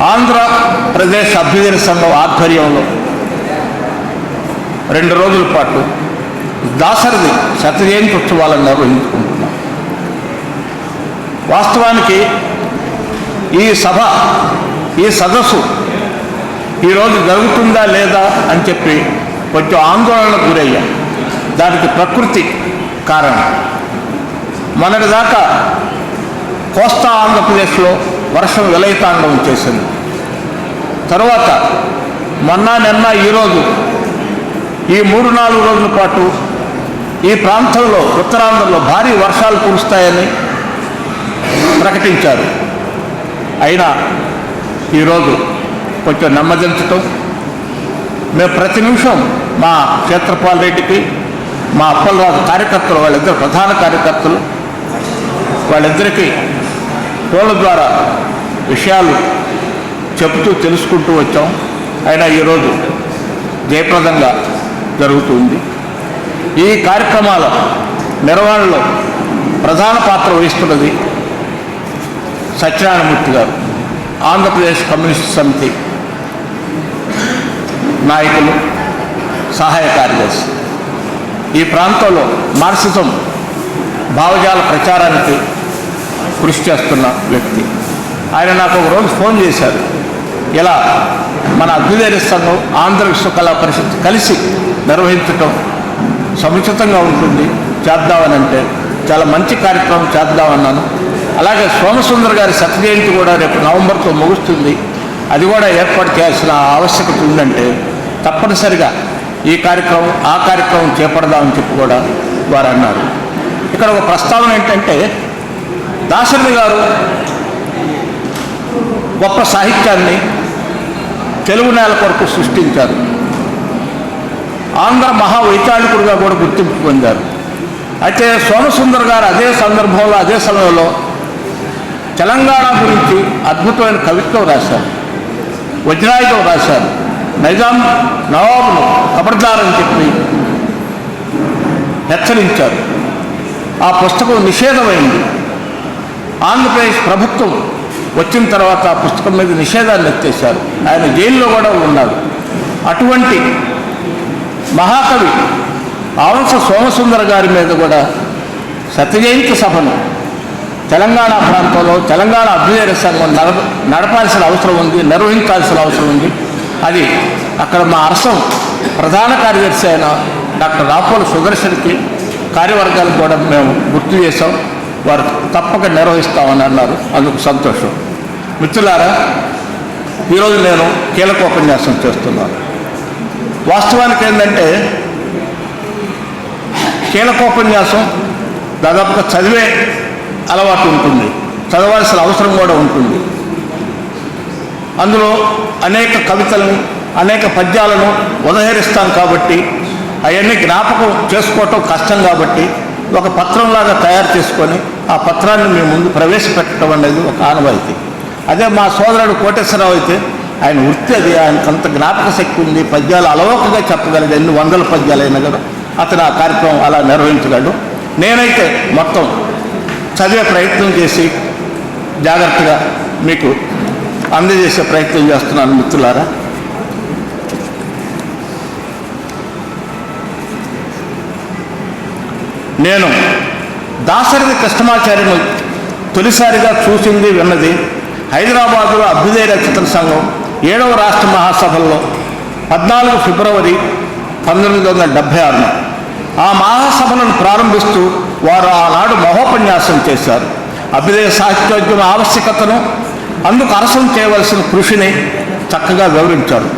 ఆంధ్రప్రదేశ్ అభ్యుదయ సంఘం ఆధ్వర్యంలో 2 రోజుల పాటు దాశరథి శత జయంతి ఉత్సవాలను నిర్వహించుకుంటున్నాం. వాస్తవానికి ఈ సభ, ఈ సదస్సు ఈరోజు జరుగుతుందా లేదా అని చెప్పి కొంచెం ఆందోళనకు గురయ్యాం. దానికి ప్రకృతి కారణం. మొన్నటిదాకా కోస్తా ఆంధ్రప్రదేశ్లో వర్షం విలయతాండవం చేసింది. తర్వాత నిన్న ఈరోజు ఈ 3-4 రోజుల పాటు ఈ ప్రాంతంలో ఉత్తరాంధ్రలో భారీ వర్షాలు కురుస్తాయని ప్రకటించారు. అయినా ఈరోజు కొంచెం నెమ్మదించటం, మేము ప్రతి నిమిషం మా క్షేత్రపాల్ రెడ్డికి, మా అప్పలరాజు కార్యకర్తలు, వాళ్ళిద్దరు ప్రధాన కార్యకర్తలు, వాళ్ళిద్దరికీ ఫోన్ల ద్వారా విషయాలు చెబుతూ తెలుసుకుంటూ వచ్చాం. అయినా ఈరోజు జయప్రదంగా జరుగుతుంది. ఈ కార్యక్రమాల నిర్వహణలో ప్రధాన పాత్ర వహిస్తున్నది సత్యనారాయణమూర్తి గారు, ఆంధ్రప్రదేశ్ కమ్యూనిస్ట్ సమితి నాయకులు, సహాయ కార్యదర్శి. ఈ ప్రాంతంలో మార్క్సిజం భావజాల ప్రచారానికి కృషి చేస్తున్న వ్యక్తి. ఆయన నాకు ఒక రోజు ఫోన్ చేశారు. ఇలా మన అభ్యుదయ సంఘం, ఆంధ్ర విశ్వకళా పరిషత్ కలిసి నిర్వహించటం సముచితంగా ఉంటుంది, చేద్దామని అంటే చాలా మంచి కార్యక్రమం చేద్దామన్నాను. అలాగే సోమసుందర్ గారి శత జయంతి కూడా రేపు నవంబర్తో ముగుస్తుంది, అది కూడా ఏర్పాటు చేయాల్సిన ఆవశ్యకత ఉందంటే తప్పనిసరిగా ఈ కార్యక్రమం ఆ కార్యక్రమం చేపడదామని చెప్పి కూడా వారు అన్నారు. ఇక్కడ ఒక ప్రస్తావన ఏంటంటే, దాశరథి గారు గొప్ప సాహిత్యాన్ని తెలుగు నేల కొరకు సృష్టించారు. ఆంధ్ర మహావైతాళికుడిగా కూడా గుర్తింపు పొందారు. అయితే సోమసుందర్ గారు అదే సందర్భంలో, అదే సమయంలో తెలంగాణ గురించి అద్భుతమైన కవిత్వం రాశారు, వజ్రాయుధం రాశారు. నైజాం నవాబును ఖబర్దారని చెప్పి హెచ్చరించారు. ఆ పుస్తకం నిషేధమైంది. ఆంధ్రప్రదేశ్ ప్రభుత్వం వచ్చిన తర్వాత ఆ పుస్తకం మీద నిషేధాన్ని ఎత్తేశారు. ఆయన జైల్లో కూడా ఉన్నాడు. అటువంటి మహాకవి ఆవంస సోమసుందర్ గారి మీద కూడా శత జయంతి సభను తెలంగాణ ప్రాంతంలో తెలంగాణ అభ్యుదయ సంఘం నడపాల్సిన అవసరం ఉంది, నిర్వహించాల్సిన అవసరం ఉంది. అది అక్కడ మా అరసం ప్రధాన కార్యదర్శి అయిన డాక్టర్ రాపోల సుదర్శన్కి, కార్యవర్గాలకు కూడా మేము గుర్తు చేశాం. వారు తప్పక నిర్వహిస్తామని అన్నారు. అందుకు సంతోషం. మిత్రులారా, ఈరోజు నేను కీలకోపన్యాసం చేస్తున్నాను. వాస్తవానికి ఏంటంటే, కీలకోపన్యాసం దాదాపుగా చదివే అలవాటు ఉంటుంది, చదవాల్సిన అవసరం కూడా ఉంటుంది. అందులో అనేక కవితలను, అనేక పద్యాలను ఉదహరిస్తాం కాబట్టి అవన్నీ జ్ఞాపకం చేసుకోవటం కష్టం. కాబట్టి ఒక పత్రంలాగా తయారు చేసుకొని ఆ పత్రాన్ని మీ ముందు ప్రవేశపెట్టడం అనేది ఒక ఆనవాయితీ. అదే మా సోదరుడు కోటేశ్వరరావు అయితే ఆయన వృత్తి అది, ఆయనకు అంత జ్ఞాపక శక్తి ఉంది, పద్యాలు అలవోకగా చెప్పగలదు, ఎన్ని వందల పద్యాలైనా కూడా అతను ఆ కార్యక్రమం అలా నిర్వహించగలడు. నేనైతే మొత్తం చదివే ప్రయత్నం చేసి జాగ్రత్తగా మీకు అందజేసే ప్రయత్నం చేస్తున్నాను. మిత్రులారా, నేను దాశరథి కృష్ణమాచార్యను తొలిసారిగా చూసింది, విన్నది హైదరాబాదులో అభ్యుదయ రచయితల సంఘం 7వ రాష్ట్ర మహాసభల్లో 14 ఫిబ్రవరి 1976. ఆ మహాసభలను ప్రారంభిస్తూ వారు ఆనాడు మహోపన్యాసం చేశారు. అభ్యుదయ సాహిత్యోద్యమ ఆవశ్యకతను, అందుకు అరసం చేయవలసిన కృషిని చక్కగా వివరించారు.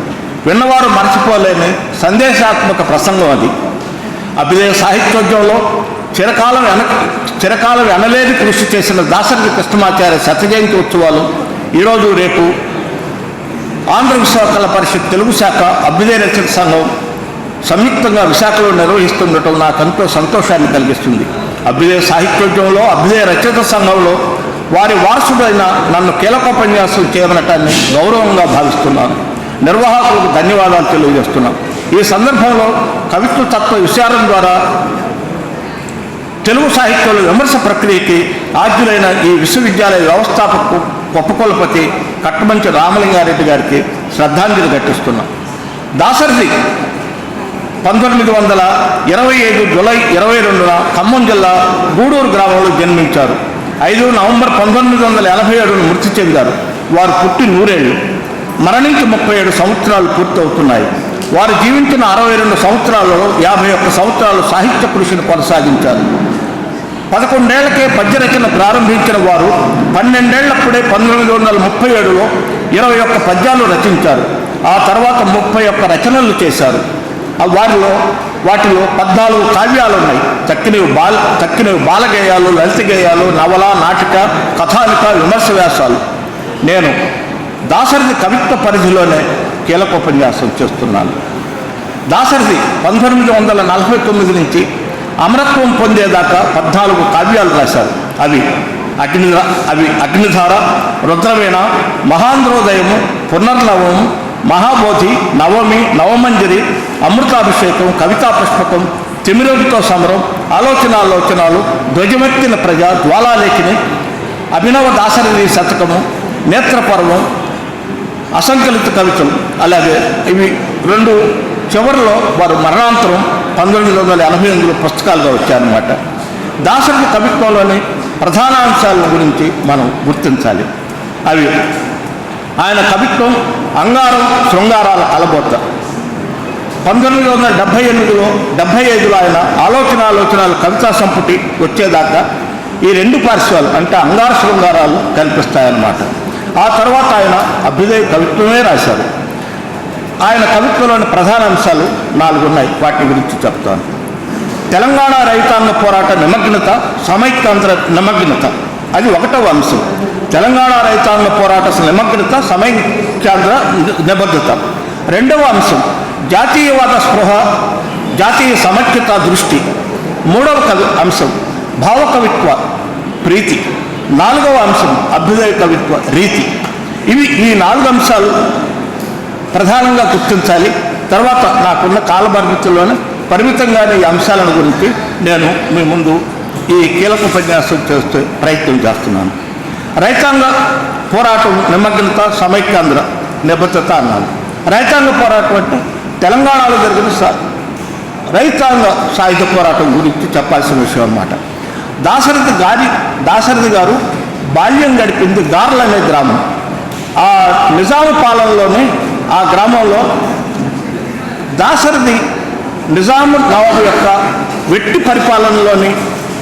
విన్నవారు మరచిపోలేని సందేశాత్మక ప్రసంగం అది. అభ్యుదయ సాహిత్యోద్యమంలో చిరకాలం ఎనలేని కృషి చేసిన దాశరథి కృష్ణమాచార్య శత జయంతి ఉత్సవాలు ఈరోజు రేపు ఆంధ్ర విశ్వకళా పరిషత్ తెలుగు శాఖ, అభ్యుదయ రచయిత సంఘం సంయుక్తంగా విశాఖలో నిర్వహిస్తుండటం నాకెంతో సంతోషాన్ని కలిగిస్తుంది. అభ్యుదయ సాహిత్యోద్యమంలో, అభ్యుదయ రచయిత సంఘంలో వారి వారసుడైన నన్ను కీలకోపన్యాసం చేయమనటాన్ని గౌరవంగా భావిస్తున్నాను. నిర్వాహకులకు ధన్యవాదాలు తెలియజేస్తున్నాం. ఈ సందర్భంలో కవిత్వ తత్వ విచారం ద్వారా తెలుగు సాహిత్యంలో విమర్శ ప్రక్రియకి ఆద్యులైన ఈ విశ్వవిద్యాలయ వ్యవస్థాపకు ఉపకులపతి కట్టమంచి రామలింగారెడ్డి గారికి శ్రద్ధాంజలి ఘటిస్తున్నాం. దాశరథి 1925 జూలై 22న ఖమ్మం జిల్లా గూడూరు గ్రామంలో జన్మించారు. 5 నవంబర్ 1987 మృతి చెందారు. వారు పుట్టి 100 ఏళ్ళు, మరణించి 37 సంవత్సరాలు పూర్తవుతున్నాయి. వారు జీవించిన 62 సంవత్సరాలలో 51 సంవత్సరాలు సాహిత్య కృషిని కొనసాగించారు. 11 ఏళ్లకే పద్యరచన ప్రారంభించిన వారు 12 ఏళ్లప్పుడే 1937లో 21 పద్యాలు రచించారు. ఆ తర్వాత 31 రచనలు చేశారు. వాటిలో 14 కావ్యాలు ఉన్నాయి. చక్కినవి బాలగేయాలు, లలిత గేయాలు, నవల, నాటిక, కథానిక, విమర్శ వ్యాసాలు. నేను దాశరథి కవిత్వ పరిధిలోనే కీలకోపన్యాసం చేస్తున్నాను. దాశరథి 1949 నుంచి అమరత్వం పొందేదాకా 14 కావ్యాలు రాశారు. అవి అగ్నిధార, రుద్రవీణ, మహాంధ్రోదయము, పునర్నవము, మహాబోధి, నవమి, నవమంజరి, అమృతాభిషేకం, కవితా పుష్పకం, తిమిరోగితో సమరం, ఆలోచనాలు, ధ్వజమెత్తిన ప్రజ, జ్వాలాలేఖిని, అభినవ దాశరథి శతకము, నేత్రపర్వం, అసంకలిత కవితలు. అలాగే ఇవి 2 చివరిలో వారు మరణాంతరం 1988లో పుస్తకాలుగా వచ్చారన్నమాట. దాశరథి కవిత్వంలోని ప్రధాన అంశాల గురించి మనం గుర్తించాలి. అవి ఆయన కవిత్వం అంగారం, శృంగారాల కలబోత. 1978లో 75లో ఆయన ఆలోచనాలు కవితా సంపుటి వచ్చేదాకా ఈ 2 పార్శ్వాలు అంటే అంగార శృంగారాలు కనిపిస్తాయన్నమాట. ఆ తర్వాత ఆయన అభ్యుదయ కవిత్వమే రాశారు. ఆయన కవిత్వంలోని ప్రధాన అంశాలు 4 ఉన్నాయి. వాటి గురించి చెప్తాను. తెలంగాణ రైతాంగ పోరాట నిమగ్నత, సమైక్యాంధ్ర నిమగ్నత, అది 1వ అంశం. తెలంగాణ రైతాంగ పోరాట నిమగ్నత, సమైక్యాంధ్ర నిబద్ధత. 2వ అంశం జాతీయవాద స్పృహ, జాతీయ సమైక్యత దృష్టి. 3వ అంశం భావకవిత్వ ప్రీతి. 4వ అంశం అభ్యుదయ కవిత్వ రీతి. ఈ 4 అంశాలు ప్రధానంగా గుర్తించాలి. తర్వాత నాకున్న కాలపరిమితుల్లోనే పరిమితంగానే ఈ అంశాలను గురించి నేను మీ ముందు ఈ కీలక ఉపన్యాసం చేస్తే ప్రయత్నం చేస్తున్నాను. రైతాంగ పోరాటం నిమగ్నత, సమైక్యాంధ్ర నిబద్ధత అన్నాను. రైతాంగ పోరాటం అంటే తెలంగాణలో జరిగిన రైతాంగ సాయుధ పోరాటం గురించి చెప్పాల్సిన విషయం అన్నమాట. దాశరథి గారు బాల్యం గడిపింది గార్ల అనే గ్రామం. ఆ నిజాము పాలనలోని ఆ గ్రామంలో దాశరథి నిజాము నవాబు యొక్క వెట్టి పరిపాలనలోని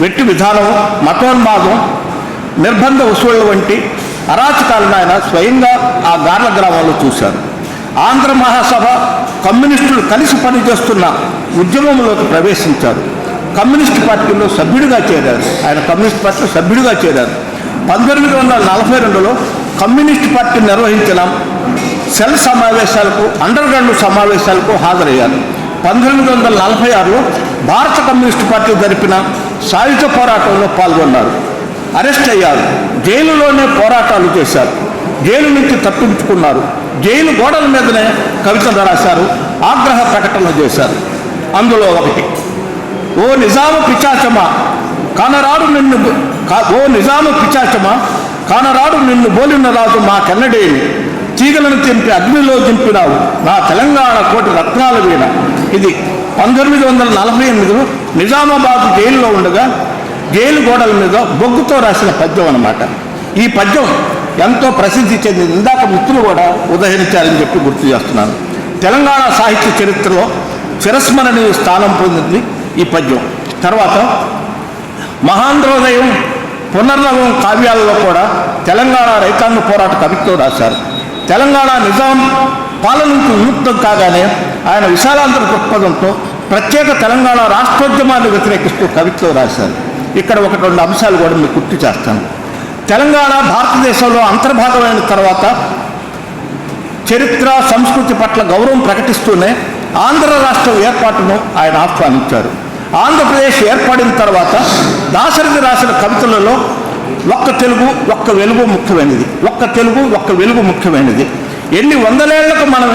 వెట్టి విధానం, మతోన్మాదం, నిర్బంధ వసూళ్ల వంటి అరాచకాలను ఆయన స్వయంగా ఆ గార్ల గ్రామంలో చూశారు. ఆంధ్ర మహాసభ కమ్యూనిస్టులు కలిసి పనిచేస్తున్న ఉద్యమంలోకి ప్రవేశించారు. కమ్యూనిస్ట్ పార్టీలో సభ్యుడిగా చేరారు. ఆయన కమ్యూనిస్ట్ పార్టీలో సభ్యుడిగా చేరారు. 1942లో కమ్యూనిస్ట్ పార్టీ నిర్వహించిన సెల్ సమావేశాలకు, అండర్గ్రౌండ్ సమావేశాలకు హాజరయ్యారు. 1946లో భారత కమ్యూనిస్ట్ పార్టీ జరిపిన సాయుధ పోరాటంలో పాల్గొన్నారు. అరెస్ట్ అయ్యారు. జైలులోనే పోరాటాలు చేశారు. జైలు నుంచి తప్పించుకున్నారు. జైలు గోడల మీదనే కవితలు రాశారు, ఆగ్రహ ప్రకటనలు చేశారు. అందులో ఒకటి, ఓ నిజాము పిచాచమా కానరాడు నిన్ను బోలిన రాజు మాకెన్నడేని, తీగలను తెంపి అగ్నిలో దింపినావు నా తెలంగాణ కోటి రత్నాల వీణ. ఇది 1948లో నిజామాబాద్ జైలులో ఉండగా జైలు గోడల మీద బొగ్గుతో రాసిన పద్యం అన్నమాట. ఈ పద్యం ఎంతో ప్రసిద్ధి చెందింది. ఇందాక మిత్రులు కూడా ఉదహరించారని చెప్పి గుర్తు చేస్తున్నాను. తెలంగాణ సాహిత్య చరిత్రలో చిరస్మరణీయ స్థానం పొందింది ఈ పద్యం. తర్వాత మహాంధ్రోదయం, పునర్నవం కావ్యాలలో కూడా తెలంగాణ రైతాంగ పోరాట కవిత్వం రాశారు. తెలంగాణ నిజాం పాలన నుంచి విముక్తం కాగానే ఆయన విశాలాంతర దృక్పథంతో ప్రత్యేక తెలంగాణ రాష్ట్రోద్యమాన్ని వ్యతిరేకిస్తూ కవిత్వం రాశారు. ఇక్కడ 1-2 అంశాలు కూడా మీకు గుర్తు చేస్తాను. తెలంగాణ భారతదేశంలో అంతర్భాగమైన తర్వాత చరిత్ర, సంస్కృతి పట్ల గౌరవం ప్రకటిస్తూనే ఆంధ్ర రాష్ట్రం ఏర్పాటును ఆయన ఆహ్వానించారు. ఆంధ్రప్రదేశ్ ఏర్పడిన తర్వాత దాశరథి రాసిన కవితలలో ఒక్క తెలుగు ఒక్క వెలుగు ముఖ్యమైనది. ఒక్క తెలుగు ఒక్క వెలుగు ముఖ్యమైనది. ఎన్ని వందలేళ్లకు మనం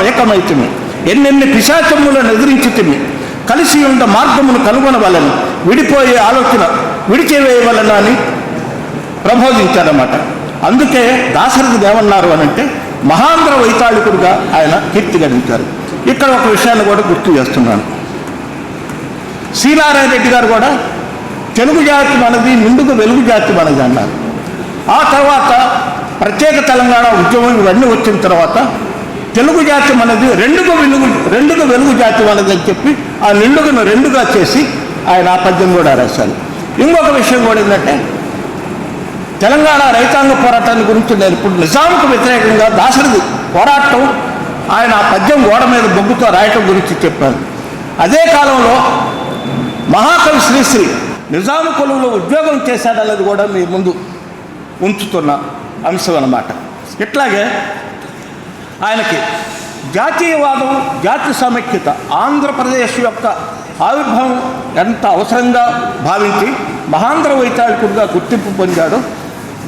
ఏకమైతిమి, ఎన్నెన్ని పిశాచములను ఎదిరించితిమి, కలిసి ఉండ మార్గమును కనుగొనవలని, విడిపోయే ఆలోచన విడిచివేయవలన అని ప్రబోధించారన్నమాట. అందుకే దాశరథి ఏమన్నారు అని అంటే మహాంధ్ర వైతాళికుడిగా ఆయన కీర్తి గడించారు. ఇక్కడ ఒక విషయాన్ని కూడా గుర్తు చేస్తున్నాను. శ్రీనారాయణ రెడ్డి గారు కూడా తెలుగు జాతి మనది, నిండుకు వెలుగు జాతి మనది అన్నారు. ఆ తర్వాత ప్రత్యేక తెలంగాణ ఉద్యమం ఇవన్నీ వచ్చిన తర్వాత తెలుగు జాతి మనది, రెండుకు వెలుగు జాతి మనది అని చెప్పి ఆ నిండుగును రెండుగా చేసి ఆయన ఆ పద్యం కూడా రాశారు. ఇంకొక విషయం కూడా ఏంటంటే తెలంగాణ రైతాంగ పోరాటాన్ని గురించి నేను ఇప్పుడు నిజాంకు వ్యతిరేకంగా దాశరథి పోరాటం ఆయన ఆ పద్యం గోడ మీద బొగ్గుతో రాయటం గురించి చెప్పారు. అదే కాలంలో మహాకవి శ్రీశ్రీ నిజాము కొలువులో ఉద్యోగం చేశాడన్నది కూడా మీ ముందు ఉంచుతున్న అంశం అన్నమాట. ఇట్లాగే ఆయనకి జాతీయవాదం, జాతి సమైక్యత, ఆంధ్రప్రదేశ్ యొక్క ఆవిర్భావం ఎంత అవసరంగా భావించి మహాంధ్ర వైతాళికుడిగా గుర్తింపు పొందాడు.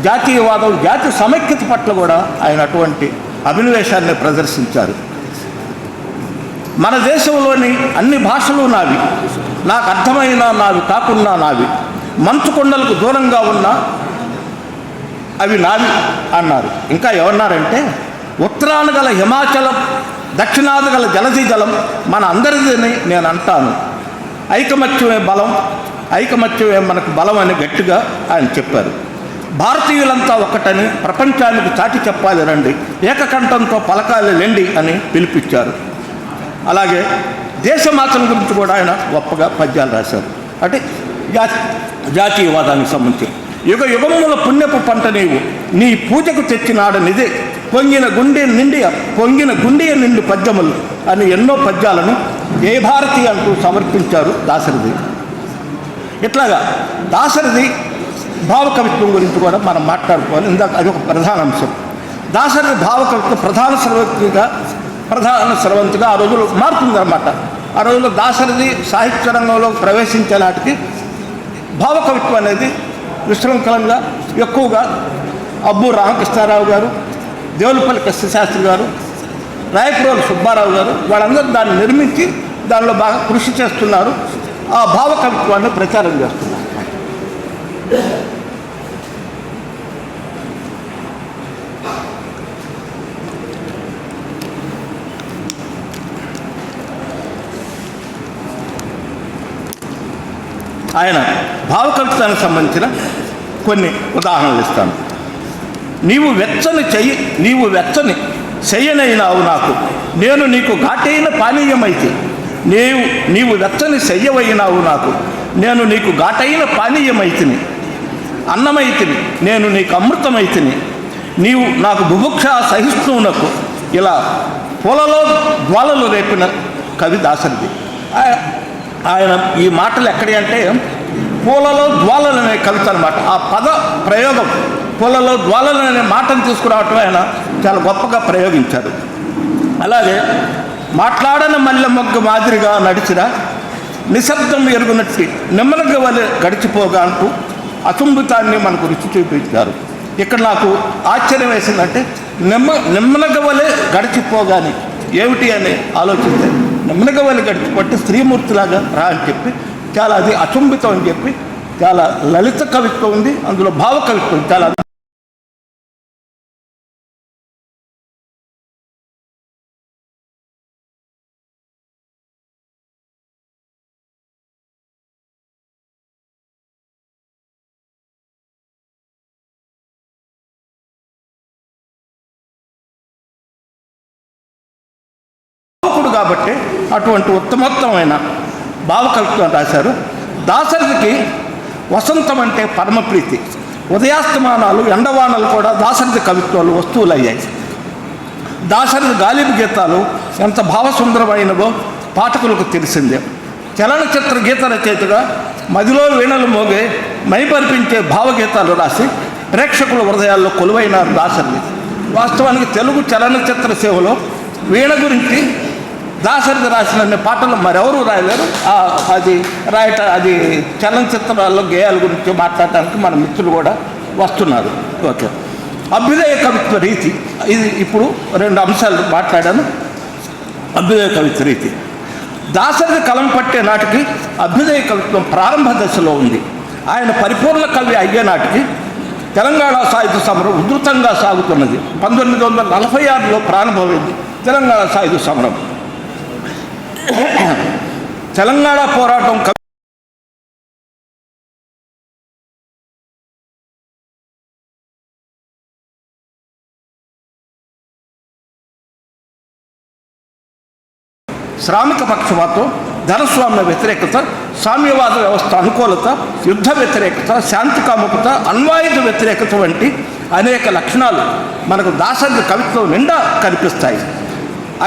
జాతీయవాదం, జాతి సమైక్యత పట్ల కూడా ఆయన అటువంటి అభినవేశాన్ని ప్రదర్శించారు. మన దేశంలోని అన్ని భాషలు నావి, నాకు అర్థమైన నావి కాకున్నా నావి, మంచు కొండలకు దూరంగా ఉన్న అవి నావి అన్నారు. ఇంకా ఏమన్నారంటే ఉత్తరాన గల హిమాచలం, దక్షిణాన గల జలధి జలం మన అందరిదని నేను అంటాను. ఐకమత్యమే బలం, ఐకమత్యమే మనకు బలం అని గట్టిగా ఆయన చెప్పారు. భారతీయులంతా ఒక్కటని ప్రపంచానికి చాటి చెప్పాలి రండి, ఏకకంఠంతో పలకాలి లెండి అని పిలిపించారు. అలాగే దేశమాతల గురించి కూడా ఆయన గొప్పగా పద్యాలు రాశారు. అంటే జాతీయవాదానికి సంబంధించి యుగ యుగముల పుణ్యపు పంట నీవు నీ పూజకు తెచ్చినాడనిదే పొంగిన గుండె నిండు పద్యములు అని ఎన్నో పద్యాలను ఏ భారతి అంటూ సమర్పించారు దాశరథి. ఇట్లాగా దాశరథి భావకవిత్వం గురించి కూడా మనం మాట్లాడుకోవాలి. ఇందాక అది ఒక ప్రధాన అంశం. దాశరథి భావకవిత్వం ప్రధాన స్రవంతిగా ఆ రోజుల్లో మారుతుందన్నమాట. ఆ రోజుల్లో దాశరథి సాహిత్య రంగంలో ప్రవేశించే నాటికి భావకవిత్వం అనేది విశృంఖలంగా ఎక్కువగా అబ్బు రామకృష్ణారావు గారు, దేవులపల్లి కృష్ణశాస్త్రి గారు, రాయపురోలు సుబ్బారావు గారు వాళ్ళందరూ దాన్ని నిర్మించి దానిలో బాగా కృషి చేస్తున్నారు. ఆ భావకవిత్వాన్ని ప్రచారం చేస్తున్నారు. ఆయన భావకవిత్వానికి సంబంధించిన కొన్ని ఉదాహరణలు ఇస్తాను. నీవు వెచ్చని చెయ్యనైనావు నాకు, నేను నీకు ఘాటైన పానీయమైతే. నీవు వెచ్చని చెయ్యవైనావు నాకు, నేను నీకు ఘాటైన పానీయమైతిని. అన్నమైతిని, నేను నీకు అమృతమైతిని. నీవు నాకు బుభుక్ష సహిష్ణువునకు. ఇలా పూలలో జ్వాలలు రేపిన కవి దాశరథి. ఆయన ఈ మాటలు ఎక్కడి అంటే పూలలో జ్వాలలు అనే కవిత అనమాట. ఆ పద ప్రయోగం పూలలో జ్వాలలు అనే మాటను తీసుకురావటం ఆయన చాలా గొప్పగా ప్రయోగించారు. అలాగే మాట్లాడని మల్లె మొగ్గ మాదిరిగా నడిచిన నిశ్శబ్దం ఎరుగునట్టి నెమ్మదిగ వలె గడిచిపోగా అంటూ అతుంబితాన్ని మనకు రుచి చూపించారు. ఇక్కడ నాకు ఆశ్చర్యం వేసిందంటే నెమ్మదిగ వలె గడిచిపోగాని ఏమిటి అని ఆలోచిస్తే నెమ్మదిగ వలె గడిచిపోతే స్త్రీమూర్తిలాగా రా అని చెప్పి చాలా అది అచుంబితం అని చెప్పి చాలా లలిత కవిత్వం ఉంది, అందులో భావ కవిత్వం చాలా. కాబట్టి అటువంటి ఉత్తమోత్తమైన భావకవిత్వం రాశారు. దాశరథికి వసంతం అంటే పరమప్రీతి. ఉదయాస్తమానాలు, ఎండవానలు కూడా దాశరథి కవిత్వాలు వస్తువులయ్యాయి. దాశరథి గాలిబు గీతాలు ఎంత భావసుందరమైనవో పాఠకులకు తెలిసిందే. చలనచిత్ర గీత రచయితగా మదిలో వీణలు మోగే మైపరిపించే భావగీతాలు రాసి ప్రేక్షకుల హృదయాల్లో కొలువైనారు దాశరథి. వాస్తవానికి తెలుగు చలనచిత్ర సేవలో వీణ గురించి దాశరథి రాసిన పాటలు మరెవరూ రాయలేరు. అది చలనచిత్రాల్లో గేయాల గురించి మాట్లాడటానికి మన మిత్రులు కూడా వస్తున్నారు. ఓకే, అభ్యుదయ కవిత్వ రీతి, ఇది ఇప్పుడు 2 అంశాలు మాట్లాడాను. అభ్యుదయ కవిత్వ రీతి దాశరథి కలం పట్టే నాటికి అభ్యుదయ కవిత్వం ప్రారంభ దశలో ఉంది. ఆయన పరిపూర్ణ కవి అయ్యే నాటికి తెలంగాణ సాయుధ సమరం ఉధృతంగా సాగుతున్నది. 1946లో ప్రారంభమైంది తెలంగాణ సాయుధ సమరం. తెలంగాణ పోరాటం శ్రామిక పక్షపాతం, ధనస్వామ్య వ్యతిరేకత, సామ్యవాద వ్యవస్థ అనుకూలత, యుద్ధ వ్యతిరేకత, శాంతి కాముకత, అణ్వాయుధ వ్యతిరేకత వంటి అనేక లక్షణాలు మనకు దాశరథి కవిత్వం నిండా కనిపిస్తాయి.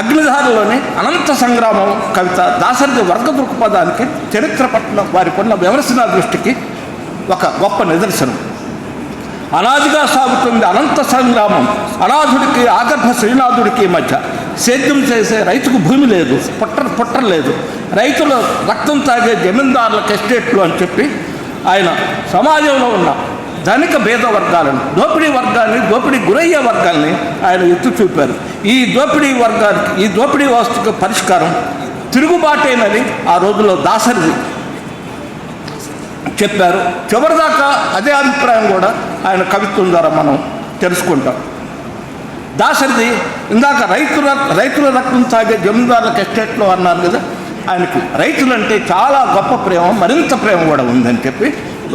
అగ్నిధారలోని అనంత సంగ్రామం కవిత దాశరథి వర్గ దృక్పథానికి, చరిత్ర పట్ల వారికి ఉన్న విమర్శనా దృష్టికి ఒక గొప్ప నిదర్శనం. అనాదిగా సాగుతుంది అనంత సంగ్రామం, అనాథుడికి ఆగర్భ శ్రీనాథుడికి మధ్య. సేద్యం చేసే రైతుకు భూమి లేదు, పుట్టర్ లేదు, రైతుల రక్తం తాగే జమీందారులకు ఎస్టేట్లు అని చెప్పి ఆయన సమాజంలో ఉన్న ధనిక భేద వర్గాలను, దోపిడీ వర్గాన్ని, దోపిడీ గురయ్యే వర్గాల్ని ఆయన ఎత్తు చూపారు. ఈ దోపిడీ వ్యవస్థకు పరిష్కారం తిరుగుబాటేనని ఆ రోజుల్లో దాశరథి చెప్పారు. చివరిదాకా అదే అభిప్రాయం కూడా ఆయన కవిత్వం ద్వారా మనం తెలుసుకుంటాం. దాశరథి ఇందాక రైతుల రక్తం తాగే జమీందారులకు ఎస్టేట్లో అన్నారు కదా, ఆయనకి రైతులంటే చాలా గొప్ప ప్రేమ, మరింత ప్రేమ కూడా ఉందని చెప్పి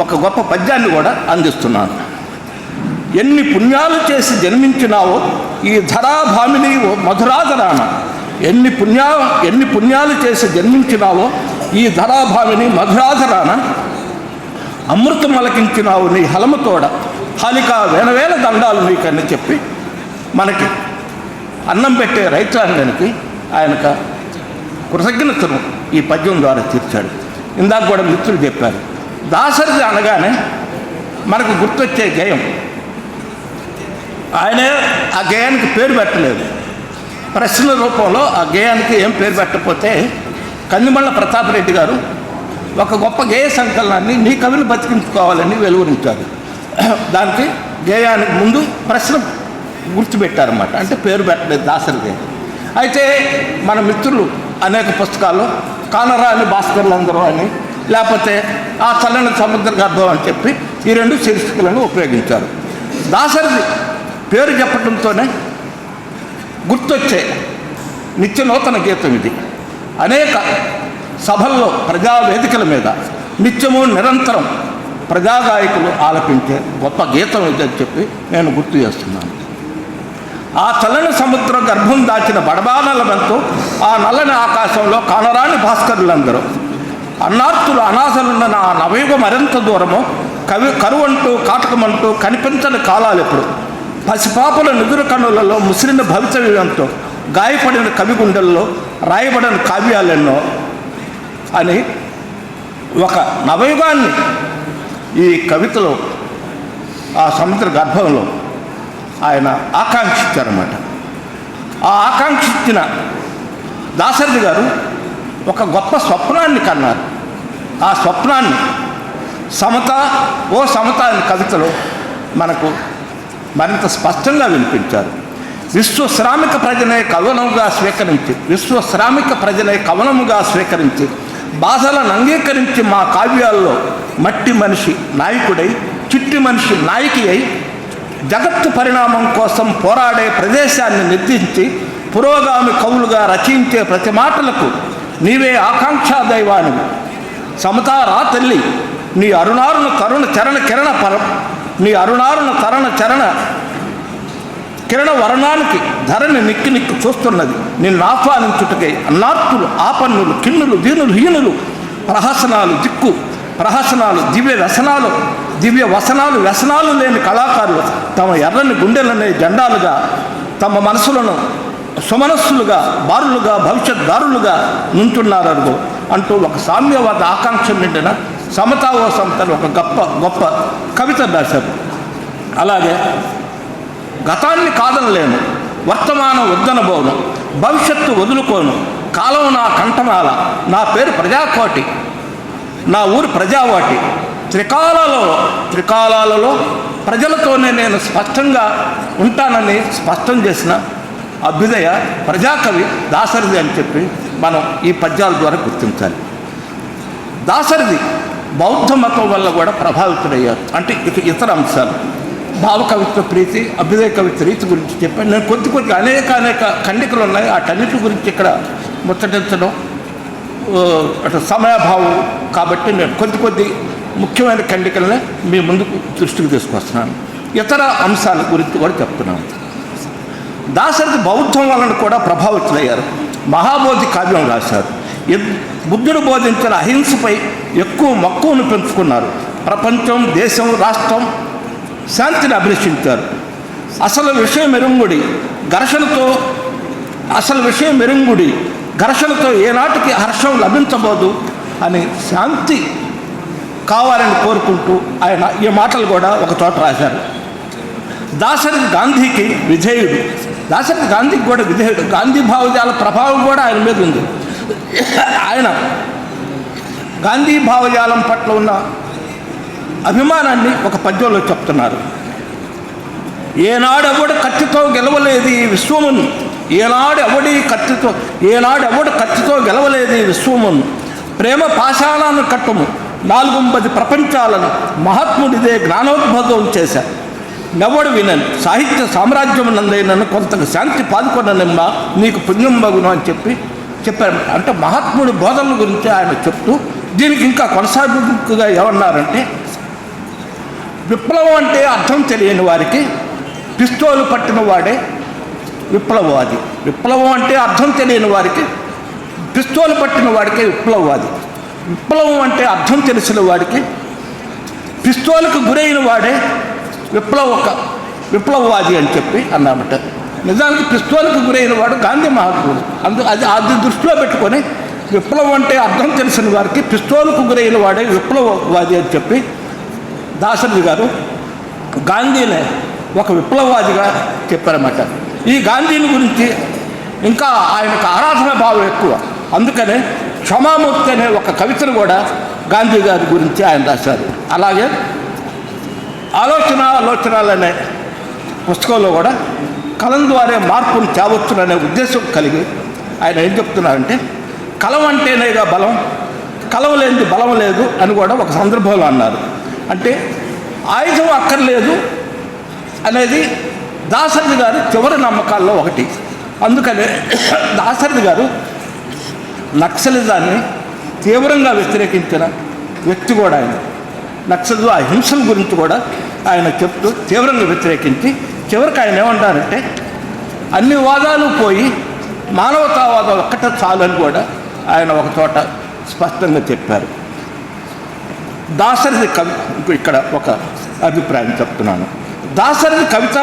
ఒక గొప్ప పద్యాన్ని కూడా అందిస్తున్నాను. ఎన్ని పుణ్యాలు చేసి జన్మించినావో ఈ ధరాభామిని మధురాధరాన, ఎన్ని పుణ్యాలు చేసి జన్మించినావో ఈ ధరాభామిని మధురాధరాన, అమృతం మలకించినావు నీ హలముతోడ, హాలిక వేల దండాలు నీకని చెప్పి మనకి అన్నం పెట్టే రైతాంగానికి ఆయనకు కృతజ్ఞతను ఈ పద్యం ద్వారా తీర్చాడు. ఇందాక కూడా మిత్రులు చెప్పారు, దాశరథి అనగానే మనకు గుర్తొచ్చే గేయం. ఆయనే ఆ గేయానికి పేరు పెట్టలేదు, ప్రశ్న రూపంలో ఆ గేయానికి ఏం పేరు పెట్టకపోతే కందిమళ్ళ ప్రతాపరెడ్డి గారు ఒక గొప్ప గేయ సంకలనాన్ని నీ కవిని బతికించుకోవాలని వెలువరించారు. దానికి గేయానికి ముందు ప్రశ్న గుర్తుపెట్టారన్నమాట, అంటే పేరు పెట్టలేదు దాశరథి. అయితే మన మిత్రులు అనేక పుస్తకాల్లో కానరాని భాస్కర్లందరూ అని, లేకపోతే ఆ చల్లని సముద్ర గర్భం అని చెప్పి ఈ రెండు శీర్షికలను ఉపయోగించారు. దాశరథి పేరు చెప్పడంతోనే గుర్తొచ్చే నిత్య నూతన గీతం ఇది. అనేక సభల్లో, ప్రజావేదికల మీద నిత్యము నిరంతరం ప్రజాగాయకులు ఆలపించే గొప్ప గీతం ఇదని చెప్పి నేను గుర్తు చేస్తున్నాను. ఆ చల్లని సముద్ర గర్భం దాచిన బడబానల మెంతో ఆ నల్లని ఆకాశంలో కానరాని భాస్కరులందరూ, అన్నార్తులు అనాథలున్న నా నవయుగ మరింత దూరము, కరువంటూ కాటకమంటూ కనిపించని కాలాలు ఎప్పుడు, పసిపాపల నిదురు కన్నులలో ముసిరిన భవితవ్యంతో గాయపడిన కవి గుండెల్లో రాయబడిన కావ్యాలెన్నో అని ఒక నవయుగాన్ని ఈ కవితలో ఆ సముద్ర గర్భంలో ఆయన ఆకాంక్షించారన్నమాట. ఆ ఆకాంక్షించిన దాశరథి గారు ఒక గొప్ప స్వప్నాన్ని కన్నారు. ఆ స్వప్నాన్ని సమత అనే కవితలో మనకు మరింత స్పష్టంగా వినిపించారు. విశ్వశ్రామిక ప్రజనే కవనముగా స్వీకరించి బాధలను అంగీకరించి మా కావ్యాల్లో మట్టి మనిషి నాయకుడై, చిట్టి మనిషి నాయకి అయి, జగత్తు పరిణామం కోసం పోరాడే ప్రదేశాన్ని నిర్దించి పురోగామి కవులుగా రచించే ప్రతి మాటలకు నీవే ఆకాంక్షా దైవానివి. సమతారా తల్లి, నీ అరుణారుణ తరుణ చరణ కిరణ పరం, నీ అరుణారుణ తరణ చరణ కిరణ వర్ణానికి ధరని నిక్కి చూస్తున్నది నిన్ను ఆహ్వానించుటకై. అన్నార్తులు, ఆపన్నులు, కిన్నులు, దీనులు, హీనులు, ప్రహసనాలు, దివ్య వసనాలు లేని కళాకారులు తమ ఎర్రని గుండెలనే జెండాలుగా, తమ మనసులను సుమనస్సులుగా, బారులుగా, భవిష్యత్ దారులుగా నుంచున్నారు అంటూ ఒక సామ్యవాద ఆకాంక్ష నిండిన సమతావో సమతను ఒక గొప్ప కవిత రాశారు. అలాగే గతాన్ని కాదనలేను, వర్తమానం వద్దనబోను, భవిష్యత్తు వదులుకోను, కాలం నా కంఠమాల, నా పేరు ప్రజాకోటి, నా ఊరు ప్రజావాటి, త్రికాలాలలో ప్రజలతోనే నేను స్పష్టంగా ఉంటానని స్పష్టం చేసిన అభ్యుదయ ప్రజాకవి దాశరథి అని చెప్పి మనం ఈ పద్యాల ద్వారా గుర్తించాలి. దాశరథి బౌద్ధ మతం వల్ల కూడా ప్రభావితుడయ్యారు. అంటే ఇతర అంశాలు భావ కవిత్వ ప్రీతి, అభ్యుదయ కవిత్వ రీతి గురించి చెప్పాను. నేను కొద్ది అనేక ఖండికలు ఉన్నాయి. వాటన్నిటి గురించి ఇక్కడ ముచ్చటించడం అటు సమయాభావం కాబట్టి నేను కొద్ది ముఖ్యమైన ఖండికలనే మీ ముందుకు దృష్టికి తీసుకొస్తున్నాను. ఇతర అంశాల గురించి కూడా చెప్తున్నాను. దాశరథి బౌద్ధం వలన కూడా ప్రభావితులయ్యారు. మహాబోధి కావ్యం రాశారు. బుద్ధుడు బోధించిన అహింసపై ఎక్కువ మక్కువను పెంచుకున్నారు. ప్రపంచం, దేశం, రాష్ట్రం శాంతిని అభిలషించారు. అసలు విషయం మెరుగుడి ఘర్షణతో ఏనాటికి హర్షం లభించబోదు అని శాంతి కావాలని కోరుకుంటూ ఆయన ఈ మాటలు కూడా ఒక చోట రాశారు. దాశరథి గాంధీకి విధేయుడు. దాశరథి గాంధీకి కూడా విధేయుడు. గాంధీ భావజాల ప్రభావం కూడా ఆయన మీద ఉంది. ఆయన గాంధీ భావజాలం పట్ల ఉన్న అభిమానాన్ని ఒక పద్యంలో చెప్తున్నారు. ఏనాడెవడు కత్తితో గెలవలేదు ఈ విశ్వమును, ఏనాడెవడు కత్తితో గెలవలేదు ఈ విశ్వమును, ప్రేమ పాషాణాన్ని కట్టుము 40 ప్రపంచాలను మహాత్ముడిదే జ్ఞానోద్భవం చేశారు. నెవడు వినని సాహిత్య సామ్రాజ్యం నందైనను కొంతకు శాంతి పాదుకొననిమ్మ నీకు పుణ్యం బగును అని చెప్పారు. అంటే మహాత్ముడి బోధనల గురించి ఆయన చెప్తూ దీనికి ఇంకా కొనసాగింపుగా ఏమన్నారంటే, విప్లవం అంటే అర్థం తెలియని వారికి పిస్తోలు పట్టిన వాడే విప్లవవాది. విప్లవం అంటే అర్థం తెలియని వారికి పిస్తోలు పట్టిన వాడికే విప్లవవాది. విప్లవం అంటే అర్థం తెలిసిన వాడికి పిస్తోలుకు గురైన వాడే విప్లవవాది అని చెప్పి అన్నామట. నిజానికి పిస్తోలుకు గురైన వాడు గాంధీ మహాత్ముడు. అది దృష్టిలో పెట్టుకొని విప్లవం అంటే అర్థం తెలిసిన వారికి పిస్తోలుకు గురైన వాడే విప్లవవాది అని చెప్పి దాశరథి గారు గాంధీనే ఒక విప్లవవాదిగా చెప్పారన్నమాట. ఈ గాంధీని గురించి ఇంకా ఆయనకు ఆరాధన భావం ఎక్కువ. అందుకనే క్షమామూర్తి అనే ఒక కవితను కూడా గాంధీ గారి గురించి ఆయన రాశారు. అలాగే ఆలోచనలు అనే పుస్తకంలో కూడా కలం ద్వారా మార్పును తేవచ్చుననే ఉద్దేశం కలిగి ఆయన ఏం చెప్తున్నారంటే, కలం అంటేనేగా బలం, కలం లేనిది బలం లేదు అని కూడా ఒక సందర్భంలో అన్నారు. అంటే ఆయుధం అక్కర్లేదు అనేది దాశరథి గారు చివరి నమ్మకాల్లో ఒకటి. అందుకనే దాశరథి గారు నక్సలిజాన్ని తీవ్రంగా వ్యతిరేకించిన వ్యక్తి కూడా ఆయన. నక్సలిజం అహింసల గురించి కూడా ఆయన చెప్తూ తీవ్రంగా వ్యతిరేకించి చివరికి ఆయన ఏమంటారంటే, అన్ని వాదాలు పోయి మానవతావాదం ఒక్కటే చాలని కూడా ఆయన ఒక చోట స్పష్టంగా చెప్పారు. దాశరథి ఇక్కడ ఒక అభిప్రాయం చెప్తున్నాను. దాశరథి కవితా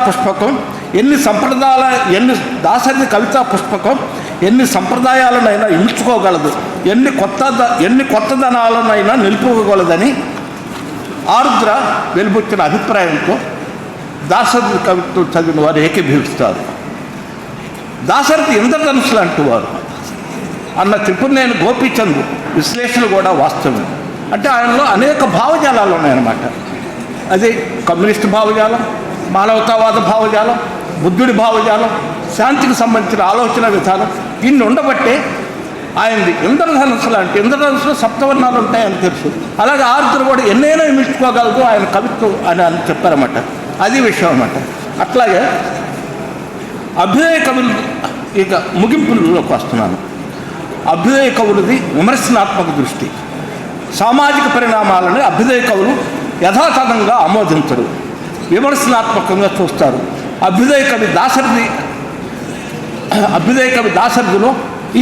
పుష్పకం ఎన్ని సంప్రదాయాలనైనా ఇముడ్చుకోగలదు, ఎన్ని కొత్తదనాలనైనా నిలుపుకోగలదని ఆరుద్ర వెలుబుచ్చిన అభిప్రాయంతో దాశరథి కవిత్వం చదివిన వారు ఏకీభవిస్తారు. దాశరథి ఇంద్రధనుసులు అంటువారు అన్న త్రిపురనేని గోపీచంద్ విశ్లేషణ కూడా వాస్తవం. అంటే ఆయనలో అనేక భావజాలాలు ఉన్నాయన్నమాట. అది కమ్యూనిస్టు భావజాలం, మానవతావాద భావజాలం, బుద్ధుడి భావజాలం, శాంతికి సంబంధించిన ఆలోచన విధానం, ఇన్ని ఉండబట్టే ఆయనది ఇంద్రధనుసులు. అంటే ఇంద్రధనుసులో సప్తవర్ణాలు ఉంటాయని తెలుసు. అలాగే ఆరుద్ర కూడా ఎన్నైనా మించుకోగలదు ఆయన కవిత్వం అని చెప్పారన్నమాట. అది విషయం అన్నమాట. అట్లాగే అభ్యుదయ కవులు, ఇక ముగింపులోకి వస్తున్నాను. అభ్యుదయ కవులది విమర్శనాత్మక దృష్టి. సామాజిక పరిణామాలను అభ్యుదయ కవులు యథాతథంగా ఆమోదించరు, విమర్శనాత్మకంగా చూస్తారు. అభ్యుదయ కవి దాశరథిలో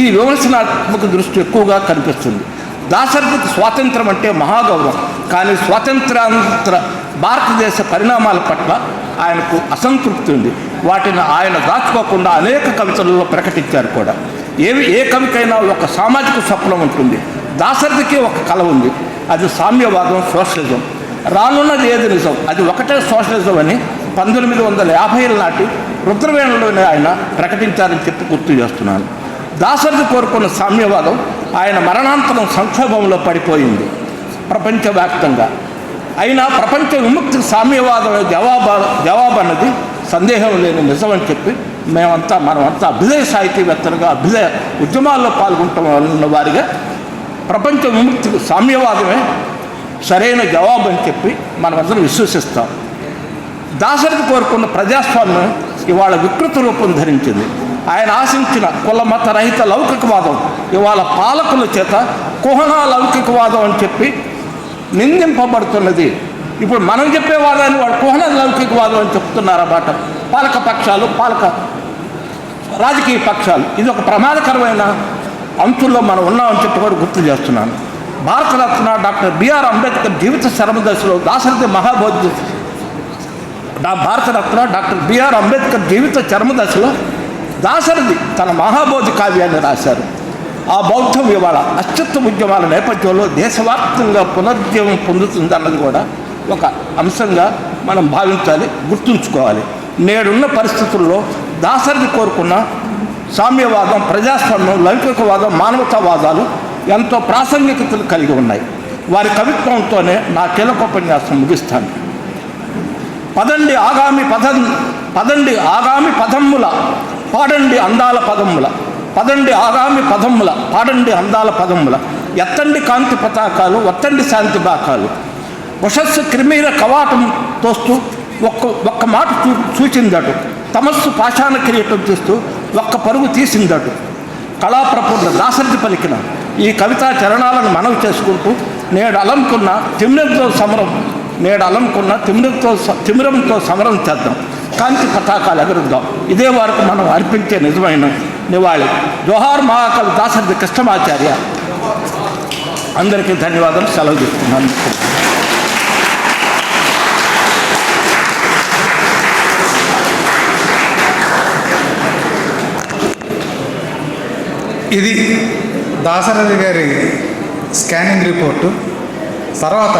ఈ విమర్శనాత్మక దృష్టి ఎక్కువగా కనిపిస్తుంది. దాశరథికి స్వాతంత్రం అంటే మహాగౌరవం, కానీ స్వాతంత్రాంతర భారతదేశ పరిణామాల పట్ల ఆయనకు అసంతృప్తి ఉంది. వాటిని ఆయన దాచుకోకుండా అనేక కవితలలో ప్రకటించారు కూడా. ఏ కవికైనా ఒక సామాజిక స్వప్నం ఉంటుంది. దాశరథికి ఒక కళ ఉంది, అది సామ్యవాదం, సోషలిజం. రానున్నది ఏది నిజం, అది ఒకటే సోషలిజం అని 1950 నాటి రుద్రవేణలోనే ఆయన ప్రకటించారని చెప్పి గుర్తు చేస్తున్నాను. దాశరథి కోరుకున్న సామ్యవాదం ఆయన మరణాంతరం సంక్షోభంలో పడిపోయింది ప్రపంచవ్యాప్తంగా. అయినా ప్రపంచ విముక్తికి సామ్యవాదం జవాబు అన్నది సందేహం లేని నిజం అని చెప్పి మనమంతా అభ్యుదయ సాహితీవేత్తలుగా, అభ్యుదయ ఉద్యమాల్లో పాల్గొంటున్న వారిగా ప్రపంచ విముక్తికి సామ్యవాదమే సరైన జవాబు అని చెప్పి మనమందరం విశ్వసిస్తాం. దాశరథి కోరుకున్న ప్రజాస్వామ్యం ఇవాళ వికృత రూపం ధరించింది. ఆయన ఆశించిన కుల మత రహిత లౌకికవాదం ఇవాళ పాలకుల చేత కుహనా లౌకికవాదం అని చెప్పి నిందింపబడుతున్నది. ఇప్పుడు మనం చెప్పే వాదాన్ని వాళ్ళు కుహనా లౌకికవాదం అని చెప్తున్నారన్నమాట పాలక పక్షాలు, రాజకీయ పక్షాలు. ఇది ఒక ప్రమాదకరమైన అంశంలో మనం ఉన్నామని చెప్పి కూడా గుర్తు చేస్తున్నాను. భారతరత్న డాక్టర్ బిఆర్ అంబేద్కర్ జీవిత చరమదశలో దాశరథి మహాబోధి భారతరత్న డాక్టర్ బిఆర్ అంబేద్కర్ జీవిత చరమదశలో దాశరథి తన మహాబోధి కావ్యాన్ని రాశారు. ఆ బౌద్ధం ఇవాళ అత్యుత్తమ ఉద్యమాల నేపథ్యంలో దేశవ్యాప్తంగా పునరుజ్జీవం పొందుతుందన్నది కూడా ఒక అంశంగా మనం భావించాలి, గుర్తుంచుకోవాలి. నేడున్న పరిస్థితుల్లో దాశరథి కోరుకున్న సామ్యవాదం, ప్రజాస్వామ్యం, లౌకికవాదం, మానవతావాదాలు ఎంతో ప్రాసంగికతలు కలిగి ఉన్నాయి. వారి కవిత్వంతోనే నా కీలకోపన్యాసం ముగిస్తాను. పదండి ఆగామి పదమ్ముల పాడండి అందాల పదమ్ముల, పదండి ఆగామి పదమ్ముల పాడండి అందాల పదమ్ముల, ఎత్తండి కాంతి పతాకాలు వత్తండి శాంతి బాకాలు, వశస్సు క్రిమీర కవాటం తోస్తూ ఒక్క మాట చూచిందటు, తమస్సు పాషాణ కిరీటం చూస్తూ ఒక్క పరుగు తీసిందటు. కళాప్రపూర్ణ దాశరథి పలికిన ఈ కవితా చరణాలను మనవి చేసుకుంటూ నేడు అలంకున్న తిమిరంతో సమరం చేద్దాం, కాంతి పతాకాలు ఎగరుద్దాం. ఇదే వారికి మనం అర్పించే నిజమైన నివాళి. జోహార్ మహాకవి దాశరథి కృష్ణమాచార్య. అందరికీ ధన్యవాదాలు, సెలవు తీసుకున్నాను. ఇది దాశరథి గారి స్కానింగ్ రిపోర్టు. తర్వాత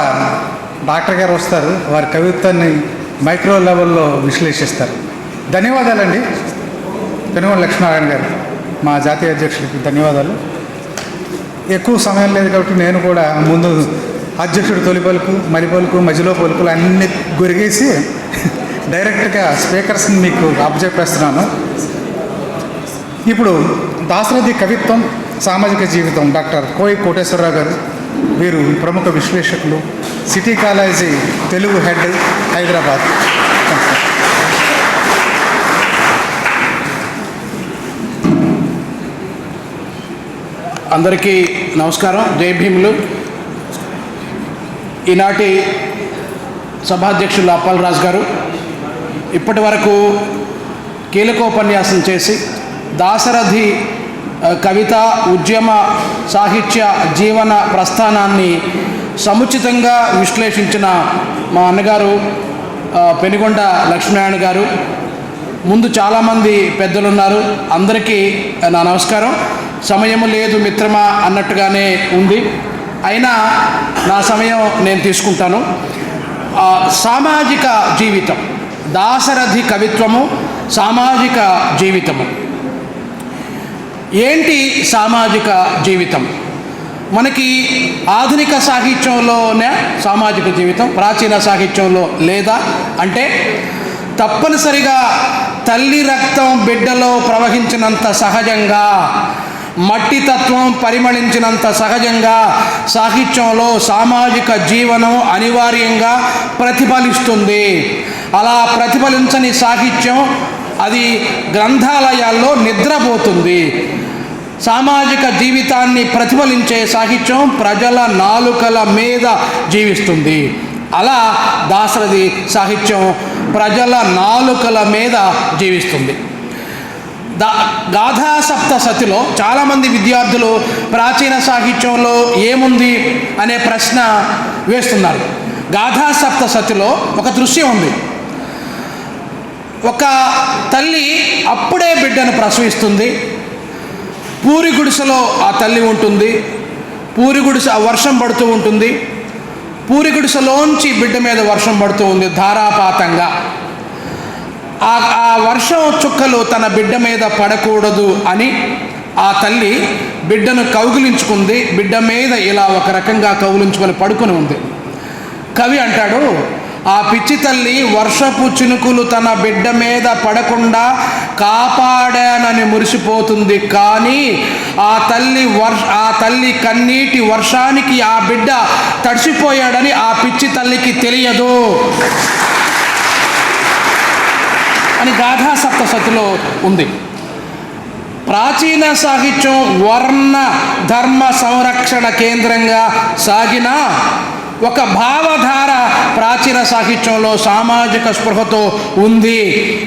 డాక్టర్ గారు వస్తారు, వారి కవిత్వాన్ని మైక్రో లెవెల్లో విశ్లేషిస్తారు. ధన్యవాదాలండి పెనుగొండ లక్ష్మీనారాయణ గారు, మా జాతీయ అధ్యక్షుడికి ధన్యవాదాలు. ఎక్కువ సమయం లేదు కాబట్టి నేను కూడా ముందు అధ్యక్షుడు తొలి పలుకు, మలి పలుకు, మధ్యలో పలుకులు అన్నీ గొరిగేసి డైరెక్ట్గా స్పీకర్స్ని మీకు అప్పచెప్పేస్తున్నాను. ఇప్పుడు దాశరథి కవిత్వం, సామాజిక జీవితం డాక్టర్ కోయి కోటేశ్వరరావు గారు. వీరు ప్రముఖ విశ్లేషకులు, city college Telugu head, Hyderabad. అందరికీ నమస్కారం, జై భీములు. ఈనాటి సభాధ్యక్షులు అప్పలరాజు గారు ఇప్పటి వరకు కీలకోపన్యాసం చేసి దాశరథి కవిత, ఉద్యమ, సాహిత్య జీవన ప్రస్థానాన్ని సముచితంగా విశ్లేషించిన మా అన్నగారు పెనుగొండ లక్ష్మీనారాయణ గారు. ముందు చాలామంది పెద్దలున్నారు, అందరికీ నా నమస్కారం. సమయం లేదు మిత్రమా అన్నట్టుగానే ఉంది, అయినా నా సమయం నేను తీసుకుంటాను. సామాజిక జీవితం, దాశరథి కవిత్వము, సామాజిక జీవితము. ఏంటి సామాజిక జీవితం? మనకి ఆధునిక సాహిత్యంలోనే సామాజిక జీవితం, ప్రాచీన సాహిత్యంలో లేదా అంటే తప్పనిసరిగా తల్లి రక్తం బిడ్డలో ప్రవహించినంత సహజంగా, మట్టి తత్వం పరిమళించినంత సహజంగా సాహిత్యంలో సామాజిక జీవనం అనివార్యంగా ప్రతిఫలిస్తుంది. అలా ప్రతిఫలించని సాహిత్యం అది గ్రంథాలయాల్లో నిద్రపోతుంది. సామాజిక జీవితాన్ని ప్రతిఫలించే సాహిత్యం ప్రజల నాలుకల మీద జీవిస్తుంది. అలా దాశరథి సాహిత్యం ప్రజల నాలుకల మీద జీవిస్తుంది. గాథా సప్తసతిలో చాలామంది విద్యార్థులు ప్రాచీన సాహిత్యంలో ఏముంది అనే ప్రశ్న వేస్తున్నారు. గాథా సప్తసతిలో ఒక దృశ్యం ఉంది. ఒక తల్లి అప్పుడే బిడ్డను ప్రసవిస్తుంది. పూరి గుడిసెలో ఆ తల్లి ఉంటుంది. పూరి గుడిసె వర్షం పడుతూ ఉంటుంది. పూరి గుడిసెలోంచి బిడ్డ మీద వర్షం పడుతూ ఉంది ధారాపాతంగా. ఆ వర్షం చుక్కలు తన బిడ్డ మీద పడకూడదు అని ఆ తల్లి బిడ్డను కౌగిలించుకుంది. బిడ్డ మీద ఇలా ఒక రకంగా కౌగిలించుకొని పడుకొని ఉంది. కవి అంటాడు, ఆ పిచ్చి తల్లి వర్షపు చినుకులు తన బిడ్డ మీద పడకుండా కాపాడానని మురిసిపోతుంది. కానీ ఆ తల్లి కన్నీటి వర్షానికి ఆ బిడ్డ తడిసిపోయాడని ఆ పిచ్చి తల్లికి తెలియదు అని గాథా సప్తశతిలో ఉంది. ప్రాచీన సాహిత్యం వర్ణ ధర్మ సంరక్షణ కేంద్రంగా సాగిన ఒక భావధార ప్రాచీన సాహిత్యంలో సామాజిక స్పృహతో ఉంది.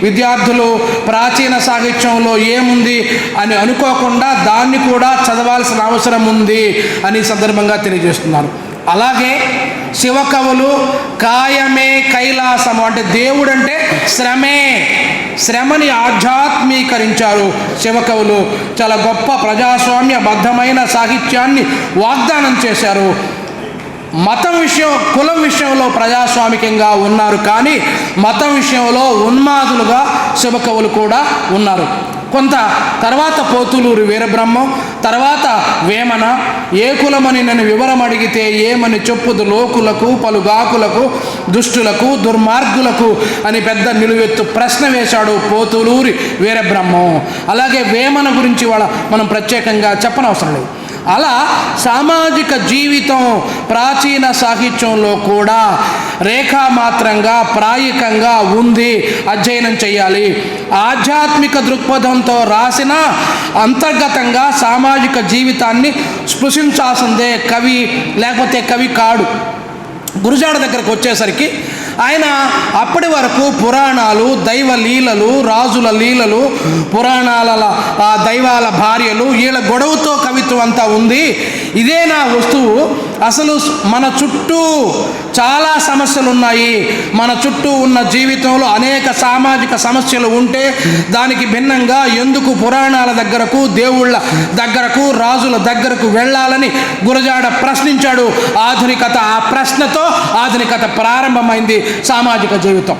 విద్యార్థులు ప్రాచీన సాహిత్యంలో ఏముంది అని అనుకోకుండా దాన్ని కూడా చదవాల్సిన అవసరం ఉంది అని సందర్భంగా తెలియజేస్తున్నారు. అలాగే శివకవులు కాయమే కైలాసము అంటే దేవుడంటే శ్రమని ఆధ్యాత్మీకరించారు శివకవులు. చాలా గొప్ప ప్రజాస్వామ్యబద్ధమైన సాహిత్యాన్ని వాగ్దానం చేశారు. మతం కులం విషయంలో ప్రజాస్వామికంగా ఉన్నారు, కానీ మతం విషయంలో ఉన్మాదులుగా శివకవులు కూడా ఉన్నారు. కొంత తర్వాత పోతులూరి వీరబ్రహ్మం, తర్వాత వేమన ఏ కులమని నన్ను వివరం అడిగితే ఏమని చెప్పుదు లోకులకు పలుగాకులకు దుష్టులకు దుర్మార్గులకు అని పెద్ద నిలువెత్తు ప్రశ్న వేశాడు పోతులూరి వీరబ్రహ్మం. అలాగే వేమన గురించి మనం ప్రత్యేకంగా చెప్పనవసరం లేదు. అలా సామాజిక జీవితం ప్రాచీన సాహిత్యంలో కూడా రేఖామాత్రంగా ప్రాయికంగా ఉంది, అధ్యయనం చేయాలి. ఆధ్యాత్మిక దృక్పథంతో రాసిన అంతర్గతంగా సామాజిక జీవితాన్ని స్పృశించాల్సిందే కవి, లేకపోతే కవి కాడు. గురజాడ దగ్గరకు వచ్చేసరికి ఆయన అప్పటి వరకు పురాణాలు, దైవ లీలలు, రాజుల లీలలు, పురాణాల దైవాల భార్యలు, వీళ్ళ గొడవతో కవిత్వం అంతా ఉంది. ఇదే నా వస్తువు. అసలు మన చుట్టూ చాలా సమస్యలు ఉన్నాయి. మన చుట్టూ ఉన్న జీవితంలో అనేక సామాజిక సమస్యలు ఉంటే దానికి భిన్నంగా ఎందుకు పురాణాల దగ్గరకు, దేవుళ్ళ దగ్గరకు, రాజుల దగ్గరకు వెళ్ళాలని గురజాడ ప్రశ్నించాడు. ఆధునికత, ఆ ప్రశ్నతో ఆధునికత ప్రారంభమైంది. సామాజిక జీవితం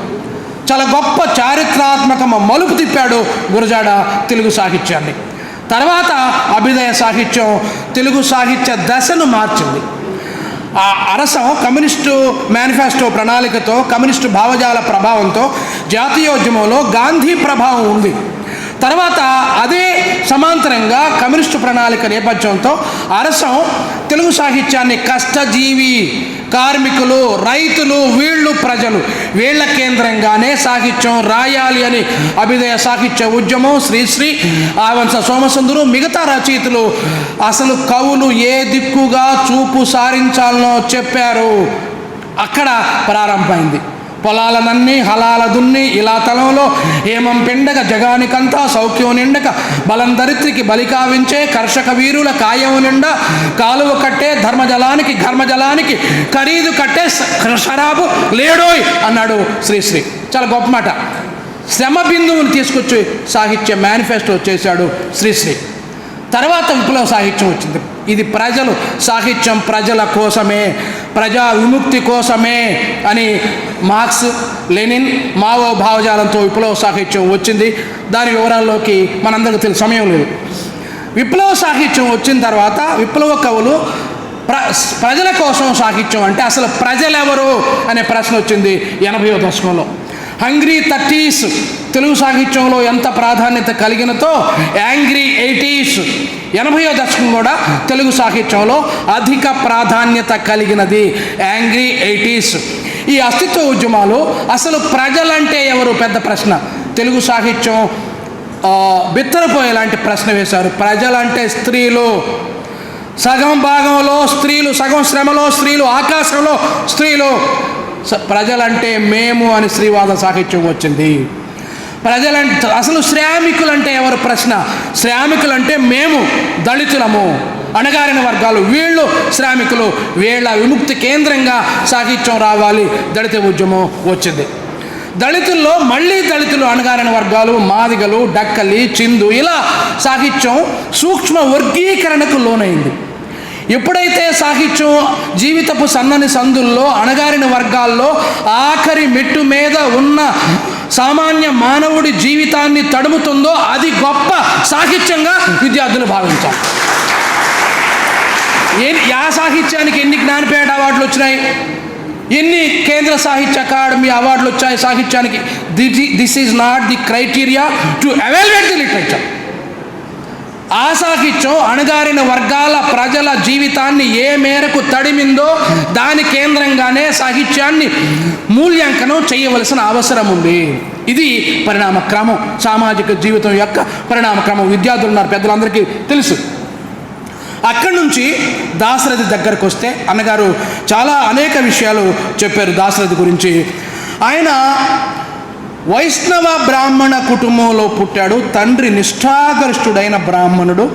చాలా గొప్ప చారిత్రాత్మక మలుపు తిప్పాడు గురజాడ తెలుగు సాహిత్యాన్ని. తర్వాత అభ్యుదయ సాహిత్యం తెలుగు సాహిత్య దశను మార్చింది. ఆ అరసం కమ్యూనిస్టు మేనిఫెస్టో ప్రణాళికతో, కమ్యూనిస్టు భావజాల ప్రభావంతో, జాతీయోద్యమంలో గాంధీ ప్రభావం ఉంది. తర్వాత అదే సమాంతరంగా కమ్యూనిస్టు ప్రణాళిక నేపథ్యంతో అరసం తెలుగు సాహిత్యాన్ని కష్టజీవి, కార్మికులు, రైతులు, ప్రజలు వీళ్ళ కేంద్రంగానే సాహిత్యం రాయాలి అని అభ్యుదయ సాహిత్య ఉద్యమం, శ్రీశ్రీ, ఆవంశ సోమసుందరు, మిగతా రచయితలు అసలు కవులు ఏ దిక్కుగా చూపు సారించాలనో చెప్పారు. అక్కడ ప్రారంభమైంది. పొలాలనన్నీ హలాల దున్ని ఇలా తలంలో హేమం పిండగ జగానికంతా సౌఖ్యం నిండక బలం దరిత్రికి బలికావించే కర్షక వీరుల కాయం నిండా కాలువ కట్టే ఘర్మజలానికి ఖరీదు కట్టే షరాబు లేడోయ్ అన్నాడు శ్రీశ్రీ. చాలా గొప్ప మాట. శ్రమ బిందువుని తీసుకొచ్చి సాహిత్య మేనిఫెస్టో చేశాడు శ్రీశ్రీ. తర్వాత విప్లవ సాహిత్యం వచ్చింది. ఇది సాహిత్యం ప్రజల కోసమే, ప్రజా విముక్తి కోసమే అని మార్క్స్, లెనిన్, మావో భావజాలంతో విప్లవ సాహిత్యం వచ్చింది. దాని వివరాల్లోకి మనందరికీ తెలియదు, సమయం లేదు. విప్లవ సాహిత్యం వచ్చిన తర్వాత విప్లవ కవులు ప్రజల కోసం సాహిత్యం అంటే అసలు ప్రజలెవరు అనే ప్రశ్న వచ్చింది 80వ దశకంలో. హంగ్రీ 30s తెలుగు సాహిత్యంలో ఎంత ప్రాధాన్యత కలిగినతో యాంగ్రీ 80s 80వ దశకం కూడా తెలుగు సాహిత్యంలో అధిక ప్రాధాన్యత కలిగినది. యాంగ్రీ 80s ఈ అస్తిత్వ ఉద్యమాలు అసలు ప్రజలంటే ఎవరు పెద్ద ప్రశ్న. తెలుగు సాహిత్యం బిత్తరపోయేలాంటి ప్రశ్న వేశారు. ప్రజలంటే స్త్రీలు, సగం భాగంలో స్త్రీలు, సగం శ్రమలో స్త్రీలు, ఆకాశంలో స్త్రీలు. ప్రజలంటే మేము అని స్త్రీవాద సాహిత్యం వచ్చింది. ప్రజలంటే అసలు శ్రామికులంటే ఎవరు ప్రశ్న. శ్రామికులంటే మేము, దళితులము, అణగారిన వర్గాలు, వీళ్ళు శ్రామికులు, వీళ్ళ విముక్తి కేంద్రంగా సాహిత్యం రావాలి. దళిత ఉద్యమం వచ్చింది. దళితుల్లో మళ్ళీ దళితులు, అణగారిన వర్గాలు, మాదిగలు, డక్కలి, చిందు ఇలా సాహిత్యం సూక్ష్మ వర్గీకరణకు లోనైంది. ఎప్పుడైతే సాహిత్యం జీవితపు సన్నని సందుల్లో అణగారిన వర్గాల్లో ఆఖరి మెట్టు మీద ఉన్న సామాన్య మానవుడి జీవితాన్ని తడుముతుందో అది గొప్ప సాహిత్యంగా విద్యార్థులు భావించారు. యా సాహిత్యానికి ఎన్ని జ్ఞానపీఠ అవార్డులు వచ్చినాయి? ఎన్ని కేంద్ర సాహిత్య అకాడమీ అవార్డులు వచ్చాయి సాహిత్యానికి? This is not the criteria to evaluate the literature. ఆ సాహిత్యం అణగారిన వర్గాల ప్రజల జీవితాన్ని ఏ మేరకు తడిమిందో దాని కేంద్రంగానే సాహిత్యాన్ని మూల్యాంకనం చేయవలసిన అవసరం ఉంది. ఇది పరిణామక్రమం, సామాజిక జీవితం యొక్క పరిణామక్రమం. విద్యార్థులు ఉన్నారు, పెద్దలందరికీ తెలుసు. అక్కడి నుంచి దాశరథి దగ్గరకు వస్తే అన్నగారు చాలా అనేక విషయాలు చెప్పారు దాశరథి గురించి. ఆయన వైష్ణవ బ్రాహ్మణ కుటుంబంలో పుట్టాడు. తండ్రి నిష్ఠాగరిష్ఠుడైన బ్రాహ్మణుడు.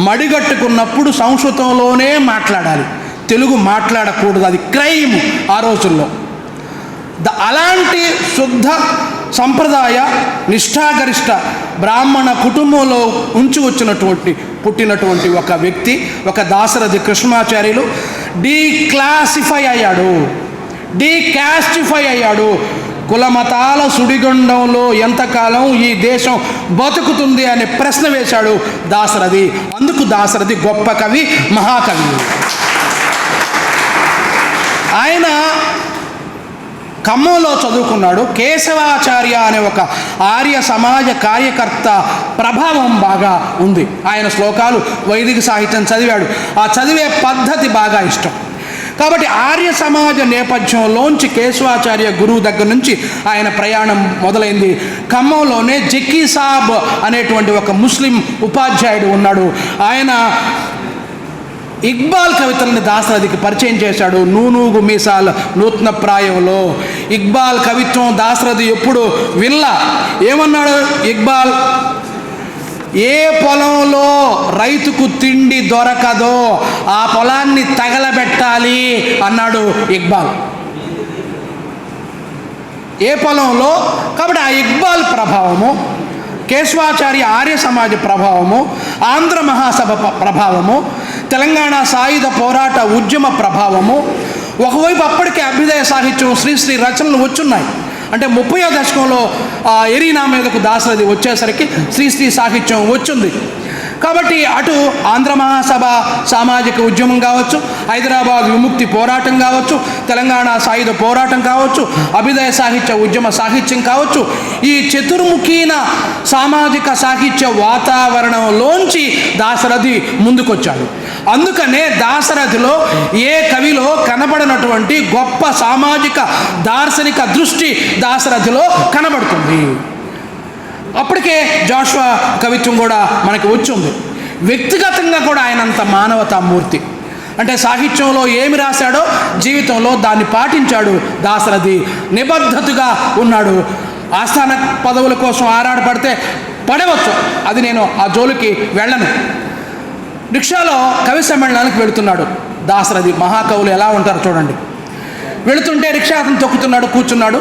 మడిగట్టుకున్నప్పుడు సంస్కృతంలోనే మాట్లాడాలి, తెలుగు మాట్లాడకూడదు, అది క్రైమ్ ఆ రోజుల్లో. అలాంటి శుద్ధ సంప్రదాయ నిష్ఠాగరిష్ట బ్రాహ్మణ కుటుంబంలో పుట్టినటువంటి ఒక వ్యక్తి, ఒక దాశరథి కృష్ణమాచార్యులు డీక్లాసిఫై అయ్యాడు, డీకాస్టిఫై అయ్యాడు. కులమతాల సుడిగుండంలో ఎంతకాలం ఈ దేశం బతుకుతుంది అనే ప్రశ్న వేశాడు దాశరథి. అందుకు దాశరథి గొప్ప కవి, మహాకవి. ఆయన ఖమ్మంలో చదువుకున్నాడు. కేశవాచార్య అనే ఒక ఆర్య సమాజ కార్యకర్త ప్రభావం బాగా ఉంది. ఆయన శ్లోకాలు, వైదిక సాహిత్యం చదివాడు. ఆ చదివే పద్ధతి బాగా ఇష్టం. కాబట్టి ఆర్య సమాజ నేపథ్యంలోంచి కేశవాచార్య గురువు దగ్గర నుంచి ఆయన ప్రయాణం మొదలైంది. ఖమ్మంలోనే జకీ సాబ్ అనేటువంటి ఒక ముస్లిం ఉపాధ్యాయుడు ఉన్నాడు. ఆయన ఇక్బాల్ కవితల్ని దాశరథికి పరిచయం చేశాడు. నూనూగు మీసాల నూతన ప్రాయంలో ఇక్బాల్ కవిత్వం దాశరథి ఎప్పుడు వినలా. ఏమన్నాడు ఇక్బాల్? ఏ పొలంలో రైతుకు తిండి దొరకదో ఆ పొలాన్ని తగలబెట్టాలి అన్నాడు ఇక్బాల్. ఏ పొలంలో? కాబట్టి ఆ ఇక్బాల్ ప్రభావము, కేశవాచార్య ఆర్య సమాజ ప్రభావము, ఆంధ్ర మహాసభ ప్రభావము, తెలంగాణ సాయుధ పోరాట ఉద్యమ ప్రభావము, ఒకవైపు అప్పటికే అభ్యుదయ సాహిత్యం శ్రీశ్రీ రచనలు వచ్చున్నాయి. అంటే 30వ దశకంలో ఎరీనా మీదకు దాశరథి వచ్చేసరికి శ్రీశ్రీ సాహిత్యం వచ్చింది. కాబట్టి అటు ఆంధ్ర మహాసభ సామాజిక ఉద్యమం కావచ్చు, హైదరాబాద్ విముక్తి పోరాటం కావచ్చు, తెలంగాణ సాయుధ పోరాటం కావచ్చు, అభ్యుదయ సాహిత్య ఉద్యమ సాహిత్యం కావచ్చు, ఈ చతుర్ముఖీన సామాజిక సాహిత్య వాతావరణంలోంచి దాశరథి ముందుకొచ్చాడు. అందుకనే దాశరథిలో ఏ కవిలో కనబడినటువంటి గొప్ప సామాజిక దార్శనిక దృష్టి దాశరథిలో కనబడుతుంది. అప్పటికే జాషువా కవిత్వం కూడా మనకి వచ్చింది. వ్యక్తిగతంగా కూడా ఆయనంత మానవతామూర్తి. అంటే సాహిత్యంలో ఏమి రాశాడో జీవితంలో దాన్ని పాటించాడు దాశరథి. నిబద్ధతగా ఉన్నాడు. ఆస్థాన పదవుల కోసం ఆరాటపడితే పడవచ్చు, అది నేను ఆ జోలికి వెళ్ళను. రిక్షాలో కవి సమ్మేళనానికి వెళుతున్నాడు దాశరథి. మహాకవులు ఎలా ఉంటారో చూడండి. వెళుతుంటే రిక్షా అతను తొక్కుతున్నాడు, కూర్చున్నాడు.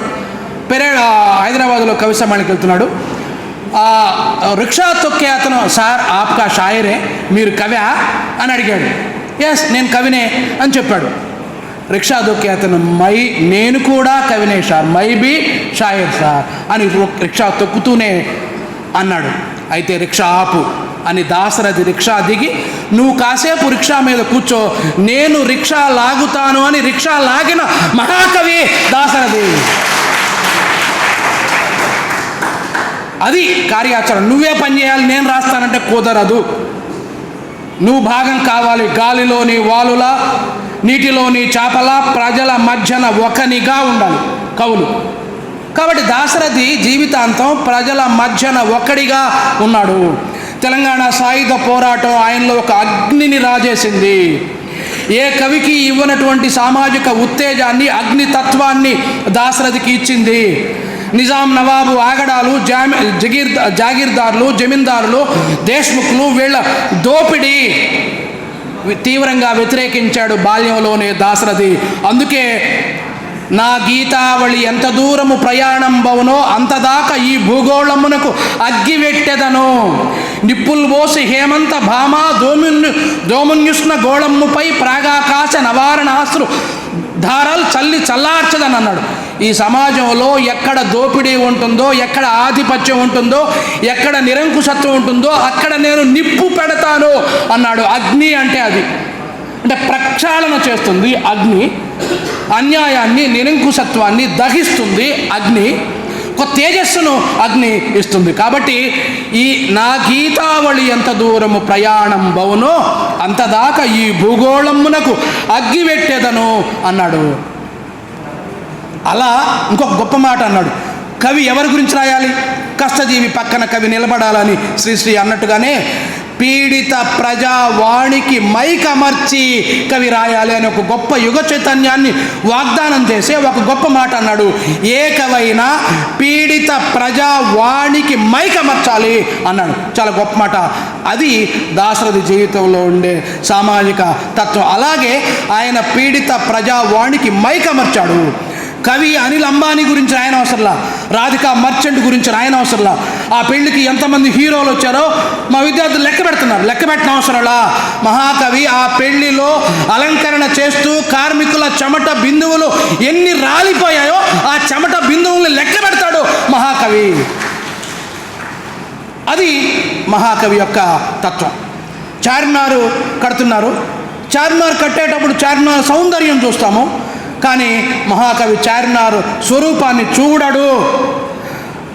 హైదరాబాద్లో కవి సమ్మేళనానికి వెళ్తున్నాడు. రిక్షా తొక్కే అతను, సార్ ఆప్కా షాయరే, మీరు కవ్యా అని అడిగాడు. ఎస్, నేను కవినే అని చెప్పాడు. రిక్షా తొక్కే అతను, నేను కూడా కవినే సార్, మై బి షాయర్ సార్ అని రిక్షా తొక్కుతూనే అన్నాడు. అయితే రిక్షా ఆపు అని దాశరథి రిక్షా దిగి, నువ్వు కాసేపు రిక్షా మీద కూర్చో, నేను రిక్షా లాగుతాను అని రిక్షా లాగిన మహాకవి దాశరథి. అది కార్యాచరణ. నువ్వే పని చేయాలి, నేను రాస్తానంటే కుదరదు. నువ్వు భాగం కావాలి. గాలిలోని వాలులా, నీటిలోని చేపల, ప్రజల మధ్యన ఒకనిగా ఉండాలి కవులు. కాబట్టి దాశరథి జీవితాంతం ప్రజల మధ్యన ఒకడిగా ఉన్నాడు. తెలంగాణ సాయుధ పోరాటం ఆయనలో ఒక అగ్నిని రాజేసింది. ఏ కవికి ఇవ్వనటువంటి సామాజిక ఉత్తేజాన్ని, అగ్నితత్వాన్ని దాశరథికి ఇచ్చింది. నిజాం నవాబు ఆగడాలు, జాగీర్దారులు, జమీందారులు, దేశ్ముఖ్లు, వీళ్ళ దోపిడీ తీవ్రంగా వ్యతిరేకించాడు బాల్యంలోనే దాశరథి. అందుకే నా గీతావళి ఎంత దూరము ప్రయాణం బవునో అంతదాకా ఈ భూగోళమునకు అగ్గివెట్టెదను. నిప్పులు పోసి హేమంత భామ దోమున్యుష్ణ గోళమ్ముపై ప్రాగాకాశ నవారణాస్త్రు ధారాలు చల్లార్చదని అన్నాడు. ఈ సమాజంలో ఎక్కడ దోపిడీ ఉంటుందో, ఎక్కడ ఆధిపత్యం ఉంటుందో, ఎక్కడ నిరంకుశత్వం ఉంటుందో అక్కడ నేను నిప్పు పెడతాను అన్నాడు. అగ్ని అంటే అది. అంటే ప్రక్షాళన చేస్తుంది అగ్ని, అన్యాయాన్ని నిరంకుశత్వాన్ని దహిస్తుంది అగ్ని, ఒక తేజస్సును అగ్ని ఇస్తుంది. కాబట్టి ఈ నా గీతావళి ఎంత దూరము ప్రయాణం బవునో అంతదాకా ఈ భూగోళమునకు అగ్గి పెట్టేదను అన్నాడు. అలా ఇంకొక గొప్ప మాట అన్నాడు. కవి ఎవరి గురించి రాయాలి? కష్టజీవి పక్కన కవి నిలబడాలని శ్రీశ్రీ అన్నట్టుగానే పీడిత ప్రజావాణికి మైకమర్చి కవి రాయాలి అని ఒక గొప్ప యుగ చైతన్యాన్ని వాగ్దానం చేసే ఒక గొప్ప మాట అన్నాడు. ఏ కవైనా పీడిత ప్రజావాణికి మైకమర్చాలి అన్నాడు. చాలా గొప్ప మాట. అది దాశరథి జీవితంలో ఉండే సామాజిక తత్వం. అలాగే ఆయన పీడిత ప్రజావాణికి మైకమర్చాడు. కవి అనిల్ అంబానీ గురించి రాయన అవసరంలా, రాధికా మర్చెంట్ గురించి రాయన అవసరంలా, ఆ పెళ్లికి ఎంతమంది హీరోలు వచ్చారో మా విద్యార్థులు లెక్క పెడుతున్నారు, లెక్క పెట్టిన అవసరంలా. మహాకవి ఆ పెళ్లిలో అలంకరణ చేస్తూ కార్మికుల చెమట బిందువులు ఎన్ని రాలిపోయాయో ఆ చెమట బిందువుల్ని లెక్క పెడతాడు మహాకవి. అది మహాకవి యొక్క తత్వం. చార్మినారు కడుతున్నారు, చార్మినార్ కట్టేటప్పుడు చార్మినార్ సౌందర్యం చూస్తాము, కానీ మహాకవి చార్మినార్ స్వరూపాన్ని చూడడు.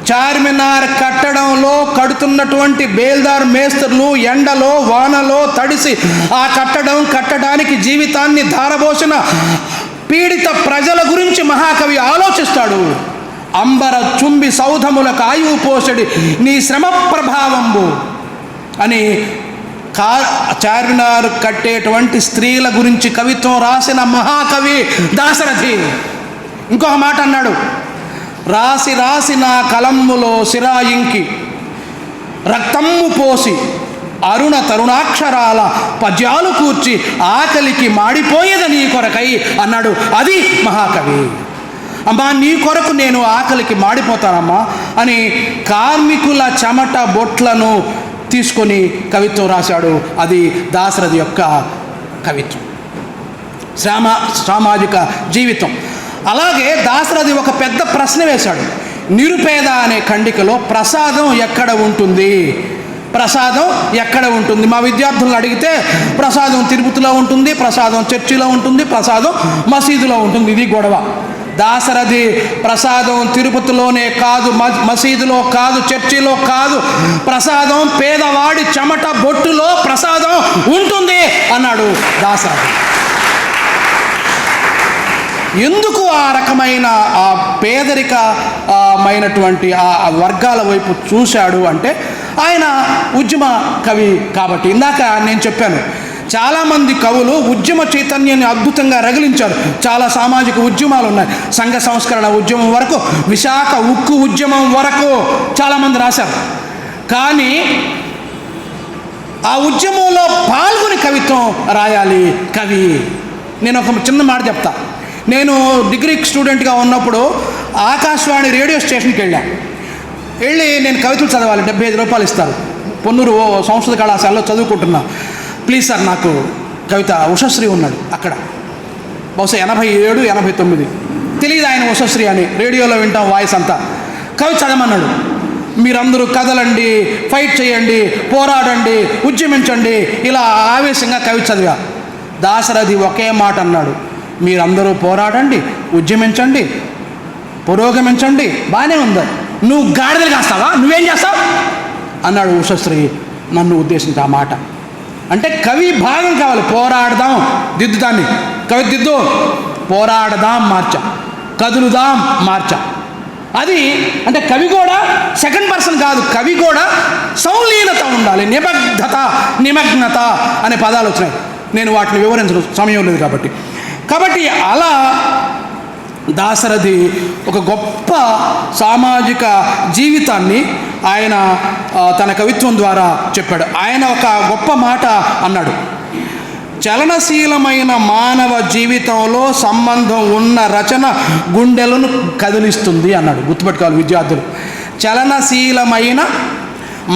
చార్మినార్ కట్టడంలో కడుతున్నటువంటి బేల్దార్ మేస్త్రులు ఎండలో వానలో తడిసి ఆ కట్టడానికి జీవితాన్ని ధారబోసిన పీడిత ప్రజల గురించి మహాకవి ఆలోచిస్తాడు. అంబర చుంబి సౌధములకు ఆయువు పోసడి నీ శ్రమ ప్రభావంబు అని చార్మినార్ కట్టేటువంటి స్త్రీల గురించి కవిత్వం రాసిన మహాకవి దాశరథి. ఇంకొక మాట అన్నాడు. రాసి రాసి నా కలమ్ములో సిరాయింకి రక్తమ్ము పోసి అరుణ తరుణాక్షరాల పద్యాలు కూర్చి ఆకలికి మాడిపోయేది నీ కొరకై అన్నాడు. అది మహాకవి. అమ్మా నీ కొరకు నేను ఆకలికి మాడిపోతానమ్మా అని కార్మికుల చెమట బొట్లను తీసుకొని కవిత్వం రాశాడు. అది దాశరథి యొక్క కవిత్వం, సామాజిక జీవితం. అలాగే దాశరథి ఒక పెద్ద ప్రశ్న వేశాడు. నిరుపేద అనే ఖండికలో ప్రసాదం ఎక్కడ ఉంటుంది? ప్రసాదం ఎక్కడ ఉంటుంది? మా విద్యార్థులను అడిగితే ప్రసాదం తిరుపతిలో ఉంటుంది, ప్రసాదం చర్చిలో ఉంటుంది, ప్రసాదం మసీదులో ఉంటుంది. ఇది గొడవ. దాశరథి ప్రసాదం తిరుపతిలోనే కాదు, మసీదులో కాదు, చర్చిలో కాదు, ప్రసాదం పేదవాడి చెమట బొట్టులో ప్రసాదం ఉంటుంది అన్నాడు దాశరథి. ఎందుకు ఆ రకమైన ఆ పేదరికమైనటువంటి ఆ వర్గాల వైపు చూశాడు అంటే ఆయన ఉద్యమ కవి కాబట్టి. ఇందాక నేను చెప్పాను, చాలామంది కవులు ఉద్యమ చైతన్యాన్ని అద్భుతంగా రగిలించారు. చాలా సామాజిక ఉద్యమాలు ఉన్నాయి. సంఘ సంస్కరణ ఉద్యమం వరకు, విశాఖ ఉక్కు ఉద్యమం వరకు చాలామంది రాశారు. కానీ ఆ ఉద్యమంలో పాల్గొని కవిత్వం రాయాలి కవి. నేను ఒక చిన్న మాట చెప్తా. నేను డిగ్రీ స్టూడెంట్గా ఉన్నప్పుడు ఆకాశవాణి రేడియో స్టేషన్కి వెళ్ళి నేను కవితలు చదవాలి, 75 రూపాయలు ఇస్తారు. పొన్నూరు సంస్కృత కళాశాలలో చదువుకుంటున్నా. ప్లీజ్ సార్ నాకు కవిత, ఉషశ్రీ ఉన్నాడు అక్కడ, బహుశా 87, 89 తెలియదు ఆయన ఉషశ్రీ అని. రేడియోలో వింటాం వాయిస్ అంతా. కవి చదవమన్నాడు. మీరందరూ కదలండి, ఫైట్ చేయండి, పోరాడండి, ఉద్యమించండి, ఇలా ఆవేశంగా కవి చదివా. దాశరథి ఒకే మాట అన్నాడు, మీరందరూ పోరాడండి, ఉద్యమించండి, పురోగమించండి, బాగానే ఉంది, నువ్వు గాడిదలు కాస్తావా, నువ్వేం చేస్తావు అన్నాడు ఉషశ్రీ నన్ను ఉద్దేశించి ఆ మాట. అంటే కవి భాగం కావాలి. పోరాడదాం, దిద్దుదాన్ని, కవి దిద్దు, పోరాడదాం మార్చా, కదులుదాం మార్చా. అది అంటే కవి కూడా సెకండ్ పర్సన్ కాదు, కవి కూడా సంలీనత ఉండాలి, నిబద్ధత, నిమగ్నత అనే పదాలు వచ్చినాయి. నేను వాటిని వివరించడం సమయం లేదు కాబట్టి అలా దాశరథి ఒక గొప్ప సామాజిక జీవితాన్ని ఆయన తన కవిత్వం ద్వారా చెప్పాడు. ఆయన ఒక గొప్ప మాట అన్నాడు, చలనశీలమైన మానవ జీవితంలో సంబంధం ఉన్న రచన గుండెలను కదిలిస్తుంది అన్నాడు. గుర్తుపెట్టుకోవాలి విద్యార్థులు, చలనశీలమైన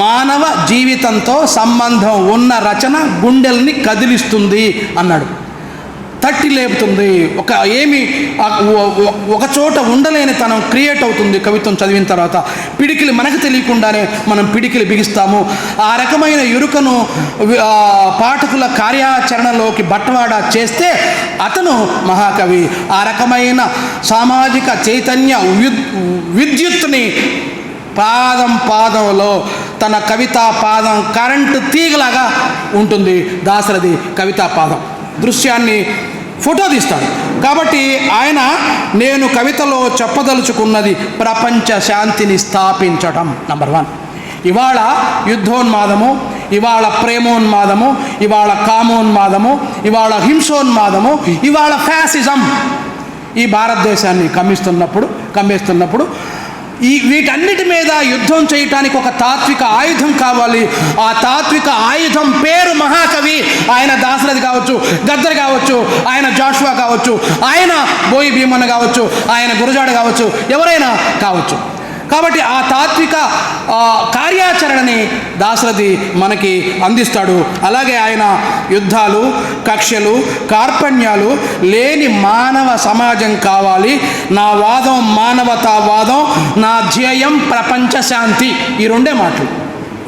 మానవ జీవితంతో సంబంధం ఉన్న రచన గుండెల్ని కదిలిస్తుంది అన్నాడు. తట్టి లేపుతుంది. ఒక చోట ఉండలేని తనం క్రియేట్ అవుతుంది కవిత్వం చదివిన తర్వాత. పిడికిలి మనకు తెలియకుండానే మనం పిడికిలి బిగిస్తాము. ఆ రకమైన ఎరుకను పాఠకుల కార్యాచరణలోకి బట్వాడా చేస్తే అతను మహాకవి. ఆ రకమైన సామాజిక చైతన్య విద్యుత్తుని పాదంలో తన కవితా పాదం కరెంటు తీగలాగా ఉంటుంది దాశరథి కవితా పాదం. దృశ్యాన్ని ఫోటో తీస్తాడు. కాబట్టి ఆయన నేను కవితలో చెప్పదలుచుకున్నది ప్రపంచ శాంతిని స్థాపించటం. నంబర్ 1. ఇవాళ యుద్ధోన్మాదము, ఇవాళ ప్రేమోన్మాదము, ఇవాళ కామోన్మాదము, ఇవాళ హింసోన్మాదము, ఇవాళ ఫ్యాసిజం ఈ భారతదేశాన్ని కమ్మేస్తున్నప్పుడు వీటన్నిటి మీద యుద్ధం చేయటానికి ఒక తాత్విక ఆయుధం కావాలి. ఆ తాత్విక ఆయుధం పేరు మహాకవి. ఆయన దాశరథి కావచ్చు, గద్దర్ కావచ్చు, ఆయన జాషువా కావచ్చు, ఆయన బోయి భీమన్న కావచ్చు, ఆయన గురజాడ కావచ్చు, ఎవరైనా కావచ్చు. కాబట్టి ఆ తాత్విక కార్యాచరణని దాశరథి మనకి అందిస్తాడు. అలాగే ఆయన యుద్ధాలు, కక్షలు, కార్పణ్యాలు లేని మానవ సమాజం కావాలి. నా వాదం మానవతావాదం, నా ధ్యేయం ప్రపంచ శాంతి. ఈ 2 మాటలు,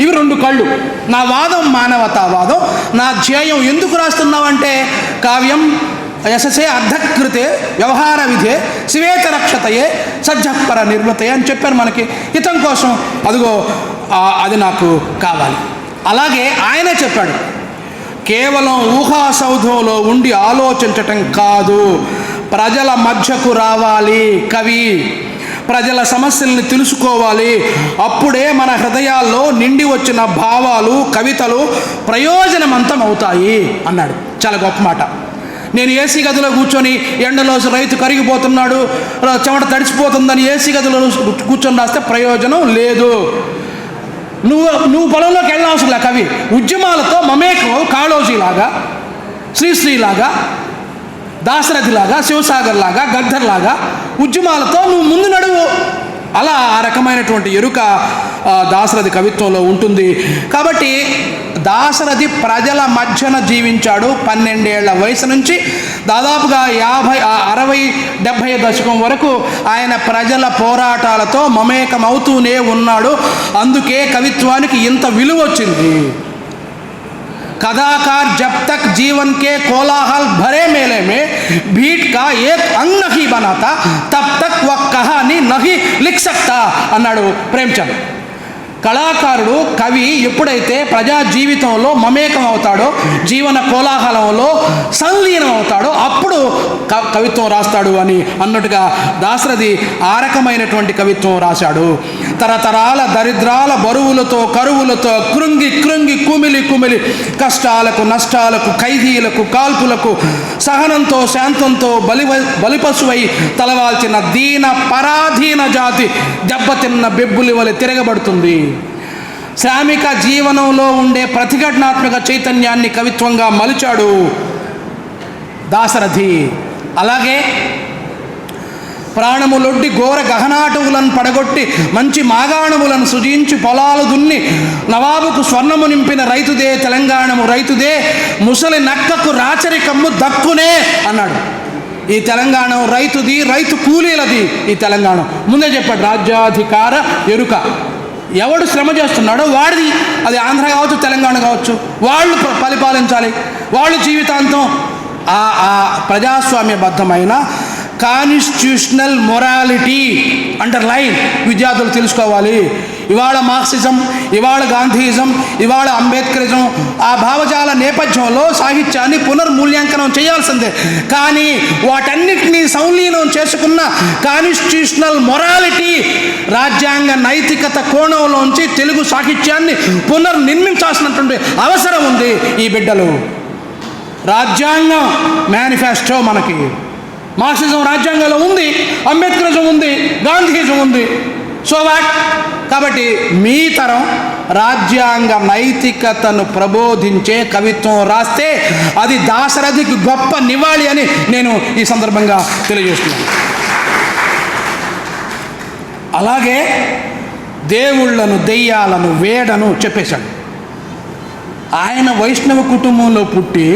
ఇవి 2 కళ్ళు. నా వాదం మానవతావాదం, నా ధ్యేయం. ఎందుకు రాస్తున్నావంటే కావ్యం యశసే అర్ధకృతే వ్యవహార విధే శివేత రక్షతయే సజ్జపర నిర్వతయే అని చెప్పారు మనకి. హితం కోసం అదిగో అది నాకు కావాలి. అలాగే ఆయనే చెప్పాడు, కేవలం ఊహాసౌధంలో ఉండి ఆలోచించటం కాదు, ప్రజల మధ్యకు రావాలి కవి, ప్రజల సమస్యల్ని తెలుసుకోవాలి. అప్పుడే మన హృదయాల్లో నిండి వచ్చిన భావాలు, కవితలు ప్రయోజనవంతం అవుతాయి అన్నాడు. చాలా గొప్ప మాట. నేను ఏసీ గదిలో కూర్చొని ఎండలో రైతు కరిగిపోతున్నాడు, చెమట తడిచిపోతుందని ఏసీ గదిలో కూర్చొని రాస్తే ప్రయోజనం లేదు. నువ్వు పొలంలోకి వెళ్ళవసరం లే. కవి ఉద్యమాలతో మమేకం, కాళోజీలాగా, శ్రీశ్రీలాగా, దాశరథిలాగా, శివసాగర్ లాగా, గద్దర్ లాగా ఉద్యమాలతో నువ్వు ముందు నడువు. అలా ఆ రకమైనటువంటి ఎరుక దాశరథి కవిత్వంలో ఉంటుంది. కాబట్టి దాశరథి ప్రజల మధ్యన జీవించాడు. 12 ఏళ్ల వయసు నుంచి దాదాపుగా 50, 60, 70 దశకం వరకు ఆయన ప్రజల పోరాటాలతో మమేకమవుతూనే ఉన్నాడు. అందుకే కవిత్వానికి ఇంత విలువ వచ్చింది. कदाकार जब तक जीवन के कोलाहल भरे मेले में भीड़ का एक अंग नहीं बनाता तब तक वह कहानी नहीं लिख सकता అన్నాడు ప్రేమ్చంద్. కళాకారుడు, కవి ఎప్పుడైతే ప్రజా జీవితంలో మమేకం అవుతాడో, జీవన కోలాహలంలో సంలీనం అవుతాడో అప్పుడు కవిత్వం రాస్తాడు అని అన్నట్టుగా దాశరథి ఆ రకమైనటువంటి కవిత్వం రాశాడు. తరతరాల దరిద్రాల బరువులతో, కరువులతో కృంగి కృంగి కుమిలి కష్టాలకు, నష్టాలకు, ఖైదీలకు, కాల్పులకు సహనంతో, శాంతంతో బలిపశువై తలవాల్చిన దీన పరాధీన జాతి దెబ్బతిన్న బెబ్బులి వలె తిరగబడుతుంది. శ్రామిక జీవనంలో ఉండే ప్రతిఘటనాత్మక చైతన్యాన్ని కవిత్వంగా మలిచాడు దాశరథి. అలాగే ప్రాణములొడ్డి ఘోర గహనాటవులను పడగొట్టి మంచి మాగాణములను సృజించి పొలాలు దున్ని నవాబుకు స్వర్ణము నింపిన రైతుదే తెలంగాణము, రైతుదే ముసలి నక్కకు రాచరికమ్ము దక్కునే అన్నాడు. ఈ తెలంగాణ రైతుది, రైతు కూలీలది. ఈ తెలంగాణ ముందే చెప్పాడు, రాజ్యాధికార ఎరుక. ఎవడు శ్రమ చేస్తున్నాడో వాడిది. అది ఆంధ్ర కావచ్చు, తెలంగాణ కావచ్చు, వాళ్ళు పరిపాలించాలి. వాళ్ళు జీవితాంతం ఆ ప్రజాస్వామ్యబద్ధమైన కాన్స్టిట్యూషనల్ మొరాలిటీ అండర్లైన్ విద్యార్థులు తెలుసుకోవాలి. ఇవాళ మార్క్సిజం, ఇవాళ గాంధీయిజం, ఇవాళ అంబేద్కరిజం ఆ భావజాల నేపథ్యంలో సాహిత్యాన్ని పునర్మూల్యాంకనం చేయాల్సిందే. కానీ వాటన్నిటినీ సంలీనం చేసుకున్న కాన్స్టిట్యూషనల్ మొరాలిటీ, రాజ్యాంగ నైతికత కోణంలోంచి తెలుగు సాహిత్యాన్ని పునర్నిర్మించాల్సినటువంటి అవసరం ఉంది. ఈ బిడ్డలు రాజ్యాంగం మేనిఫెస్టో మనకి, మార్క్సిజం రాజ్యాంగంలో ఉంది, అంబేద్కరిజం ఉంది, గాంధీయిజం ఉంది. So what? కాబట్టి మీ తరం రాజ్యాంగ నైతికతను ప్రబోధించే కవిత్వం రాస్తే అది దాశరథికి గొప్ప నివాళి అని నేను ఈ సందర్భంగా తెలియజేస్తున్నాను. అలాగే దేవుళ్లను, దెయ్యాలను, వేడను చెప్పేశాడు. ఆయన వైష్ణవ కుటుంబంలో పుట్టి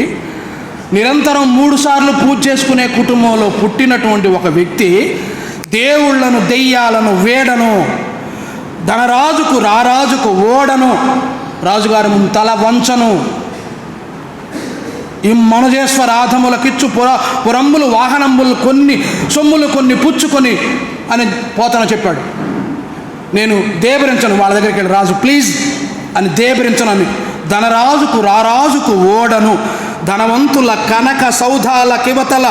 నిరంతరం 3 సార్లు పూజ చేసుకునే కుటుంబంలో పుట్టినటువంటి ఒక వ్యక్తి దేవుళ్లను, దెయ్యాలను, వేడను, ధనరాజుకు రారాజుకు ఓడను, రాజుగారి ముందు తల వంచను, ఈ మనజేశ్వరాధములకిచ్చు పురంబులు వాహనంబులు కొన్ని సొమ్ములు కొన్ని పుచ్చుకొని అని పోతన చెప్పాడు. నేను దేబరించను, వాళ్ళ దగ్గరికి వెళ్ళి రాజు ప్లీజ్ అని దేబరించను అని. ధనరాజుకు రారాజుకు ఓడను, ధనవంతుల కనక సౌధాల కివతల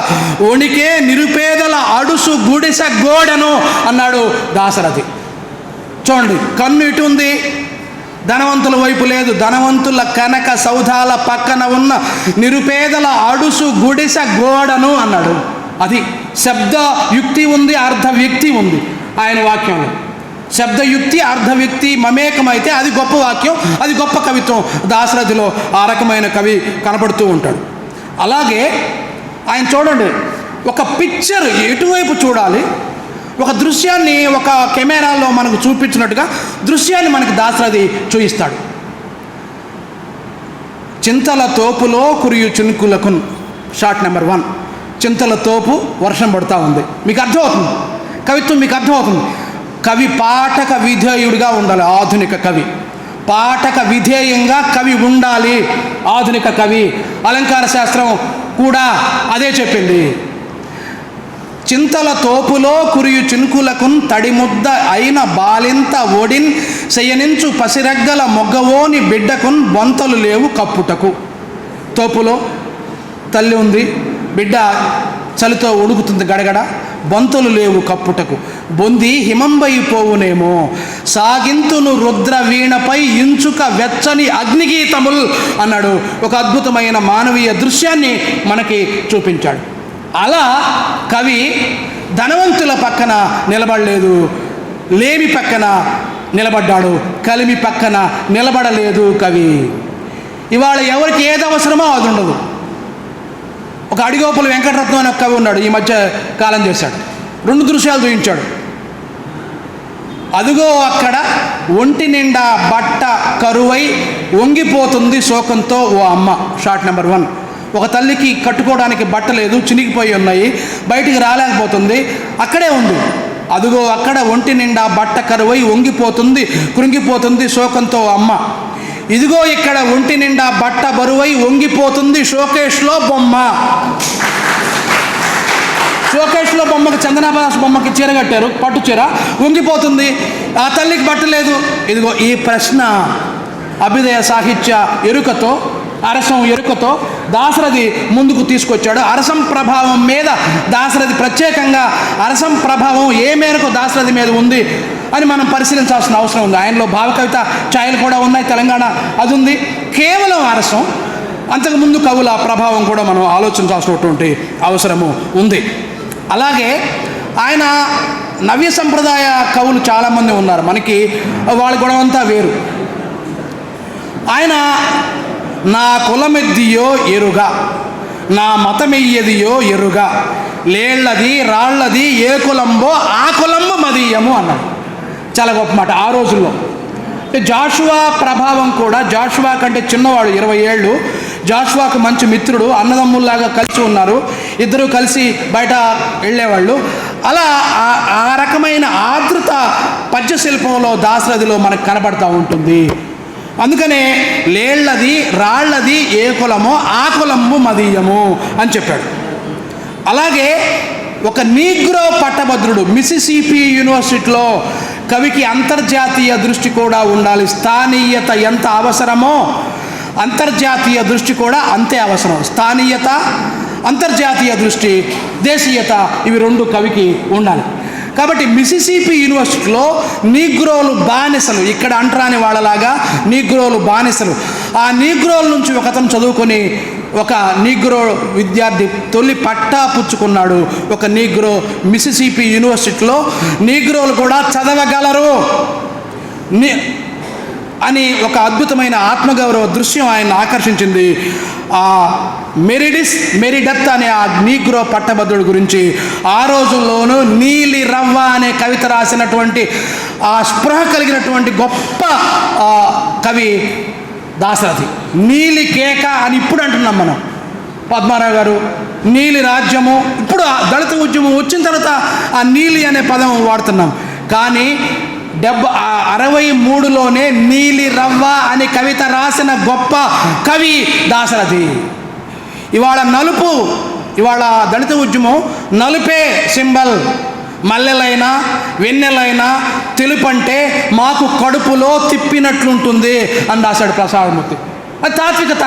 వణికే నిరుపేదల అడుసు గుడిస గోడను అన్నాడు దాశరథి. చూడండి, కన్ను ఇటు ఉంది, ధనవంతుల వైపు లేదు. ధనవంతుల కనక సౌధాల పక్కన ఉన్న నిరుపేదల అడుసు గుడిస గోడను అన్నాడు. అది శబ్ద యుక్తి ఉంది, అర్ధ వ్యక్తి ఉంది ఆయన వాక్యంలో. శబ్దయుక్తి అర్ధవ్యక్తి మమేకమైతే అది గొప్ప వాక్యం, అది గొప్ప కవిత్వం. దాశరథిలో ఆ రకమైన కవి కనపడుతూ ఉంటాడు. అలాగే ఆయన చూడండి, ఒక పిక్చర్ ఎటువైపు చూడాలి, ఒక దృశ్యాన్ని ఒక కెమెరాలో మనకు చూపించినట్టుగా దృశ్యాన్ని మనకు దాశరథి చూపిస్తాడు. చింతల తోపులో కురియు చినుకులకు, షాట్ నెంబర్ 1. చింతల తోపు, వర్షం పడుతూ ఉంది. మీకు అర్థమవుతుంది కవిత్వం, మీకు అర్థమవుతుంది. కవి పాఠక విధేయుడిగా ఉండాలి. ఆధునిక కవి పాఠక విధేయంగా కవి ఉండాలి. ఆధునిక కవి అలంకార శాస్త్రం కూడా అదే చెప్పింది. చింతల తోపులో కురియు చినుకులకు తడిముద్ద అయిన బాలింత ఒడిన్ శయనించు పసిరగ్గల మొగ్గవోని బిడ్డకున్ బొంతలు లేవు కప్పుటకు. తోపులో తల్లి ఉంది, బిడ్డ చలితో ఉడుకుతుంది గడగడ, బొంతలు లేవు కప్పుటకు. బొంది హిమంబైపోవునేమో సాగింతును రుద్ర వీణపై ఇంచుక వెచ్చని అగ్నిగీతముల్ అన్నాడు. ఒక అద్భుతమైన మానవీయ దృశ్యాన్ని మనకి చూపించాడు. అలా కవి ధనవంతుల పక్కన నిలబడలేదు, లేమి పక్కన నిలబడ్డాడు, కలిమి పక్కన నిలబడలేదు కవి. ఇవాళ ఎవరికి ఏది అవసరమో అది ఉండదు. ఒక అడిగోపుల వెంకటరత్నం అనే కవి ఉన్నాడు, ఈ మధ్య కాలం చేశాడు. 2 దృశ్యాలు చూపించాడు. అదుగో అక్కడ ఒంటి నిండా బట్ట కరువై వంగిపోతుంది శోకంతో ఓ అమ్మ, షాట్ నెంబర్ 1. ఒక తల్లికి కట్టుకోవడానికి బట్ట లేదు, చినిగిపోయి ఉన్నాయి, బయటికి రాలేకపోతుంది, అక్కడే ఉంది. అదుగో అక్కడ ఒంటి నిండా బట్ట కరువై వంగిపోతుంది కృంగిపోతుంది శోకంతో అమ్మ. ఇదిగో ఇక్కడ ఒంటి నిండా బట్ట బరువై వంగిపోతుంది షోకేష్లో బొమ్మ. షోకేష్లో బొమ్మకి, చందనాభాస్ బొమ్మకి చీర కట్టారు, పట్టు చీర, వంగిపోతుంది. ఆ తల్లికి బట్ట లేదు. ఇదిగో ఈ ప్రశ్న అభ్యుదయ సాహిత్య ఎరుకతో, అరసం ఎరుకతో దాశరథి ముందుకు తీసుకొచ్చాడు. అరసం ప్రభావం మీద దాశరథి ప్రత్యేకంగా, అరసం ప్రభావం ఏ మేరకు దాశరథి మీద ఉంది అని మనం పరిశీలించాల్సిన అవసరం ఉంది. ఆయనలో భావకవిత ఛాయలు కూడా ఉన్నాయి, తెలంగాణ అది ఉంది. కేవలం అరసం, అంతకుముందు కవుల ప్రభావం కూడా మనం ఆలోచించాల్సినటువంటి అవసరము ఉంది. అలాగే ఆయన నవ్య సంప్రదాయ కవులు చాలామంది ఉన్నారు మనకి, వాళ్ళ గొడవంతా వేరు. ఆయన నా కులమెద్దియో ఎరుగా, నా మతమెయ్యదియో ఎరుగా, లేళ్లది రాళ్లది ఏ కులంబో ఆ కులంబు మదీయము అన్నాడు. చాలా గొప్ప మాట ఆ రోజుల్లో. జాషువా ప్రభావం కూడా, జాషువా కంటే చిన్నవాడు 20 ఏళ్ళు, జాషువాకు మంచి మిత్రుడు, అన్నదమ్ముల్లాగా కలిసి ఉన్నారు, ఇద్దరు కలిసి బయట వెళ్ళేవాళ్ళు. అలా ఆ రకమైన ఆదృత పద్యశిల్పంలో దాశరథిలో మనకు కనబడతా ఉంటుంది. అందుకనే లేళ్లది రాళ్లది ఏ కులమో ఆ కులము మదీయము అని చెప్పాడు. అలాగే ఒక నీగ్రో పట్టభద్రుడు, మిసిసిపి యూనివర్సిటీలో కవికి అంతర్జాతీయ దృష్టి కూడా ఉండాలి. స్థానీయత ఎంత అవసరమో అంతర్జాతీయ దృష్టి కూడా అంతే అవసరం. స్థానీయత, అంతర్జాతీయ దృష్టి, దేశీయత, ఇవి 2 కవికి ఉండాలి. కాబట్టి మిసిసిపి యూనివర్సిటీలో నీగ్రోలు బానిసలు, ఇక్కడ అంటరాని వాళ్ళలాగా నీగ్రోలు బానిసలు. ఆ నీగ్రోల నుంచి ఒకతను చదువుకొని ఒక నీగ్రో విద్యార్థి తొలి పట్టా పుచ్చుకున్నాడు. ఒక నీగ్రో మిసిసిపి యూనివర్సిటీలో నీగ్రోలు కూడా చదవగలరు అని ఒక అద్భుతమైన ఆత్మగౌరవ దృశ్యం ఆయన ఆకర్షించింది. ఆ మెరిడత్ అనే ఆ నీగ్రో పట్టభద్రుడి గురించి ఆ రోజుల్లోనూ నీలి రవ్వ అనే కవిత రాసినటువంటి ఆ స్పృహ కలిగినటువంటి గొప్ప కవి దాశరథి. నీలి కేక అని ఇప్పుడు అంటున్నాం మనం, పద్మారావు గారు నీలి రాజ్యము, ఇప్పుడు ఆ దళిత ఉద్యమం వచ్చిన తర్వాత ఆ నీలి అనే పదం వాడుతున్నాం. కానీ 63లోనే నీలి రవ్వ అని కవిత రాసిన గొప్ప కవి దాశరథి. ఇవాళ నలుపు, ఇవాళ దళిత ఉద్యమం నలుపే సింబల్. మల్లెలైనా వెన్నెలైనా తెలుపంటే మాకు కడుపులో తిప్పినట్లుంటుంది అని రాశాడు ప్రసాదమూర్తి. అది తాత్వికత.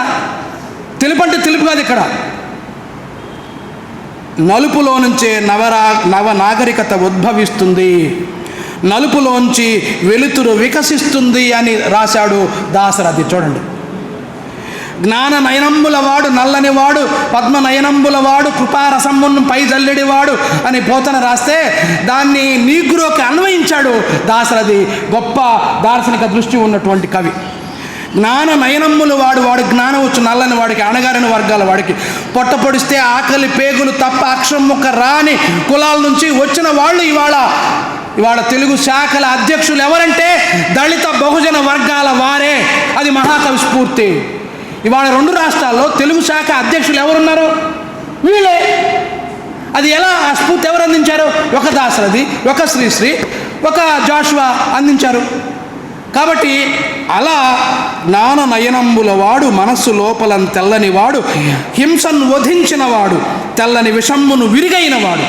తెలుపంటే తెలుపు కాదు. ఇక్కడ నలుపులో నుంచే నవనాగరికత ఉద్భవిస్తుంది, నలుపులోంచి వెలుతురు వికసిస్తుంది అని రాశాడు దాశరథి. చూడండి, జ్ఞాన నయనంబులవాడు నల్లనివాడు, పద్మ నయనంబులవాడు, కృపారసమ్మును పై జల్లెడివాడు అని పోతన రాస్తే దాన్ని నీగ్రోకి అన్వయించాడు దాశరథి. గొప్ప దార్శనిక దృష్టి ఉన్నటువంటి కవి. జ్ఞాన నయనమ్ములు వాడు, వాడు జ్ఞానం వచ్చు నల్లని వాడికి, అణగారిన వర్గాల వాడికి, పొట్ట పొడిస్తే ఆకలి పేగులు తప్ప అక్షరం ముక్క రాని కులాల నుంచి వచ్చిన వాళ్ళు ఇవాళ తెలుగు శాఖల అధ్యక్షులు ఎవరంటే దళిత బహుజన వర్గాల వారే. అది మహాకవి స్ఫూర్తి. ఇవాళ 2 రాష్ట్రాల్లో తెలుగు శాఖ అధ్యక్షులు ఎవరున్నారు? వీళ్ళే. అది ఎలా ఆ స్ఫూర్తి ఎవరు అందించారు? ఒక దాశరథి, ఒక శ్రీశ్రీ, ఒక జాషువా అందించారు. కాబట్టి అలా జ్ఞాన నయనంబుల వాడు, మనస్సు లోపల తెల్లని వాడు, హింసను వధించినవాడు, తెల్లని విషమ్మును విరిగైనవాడు,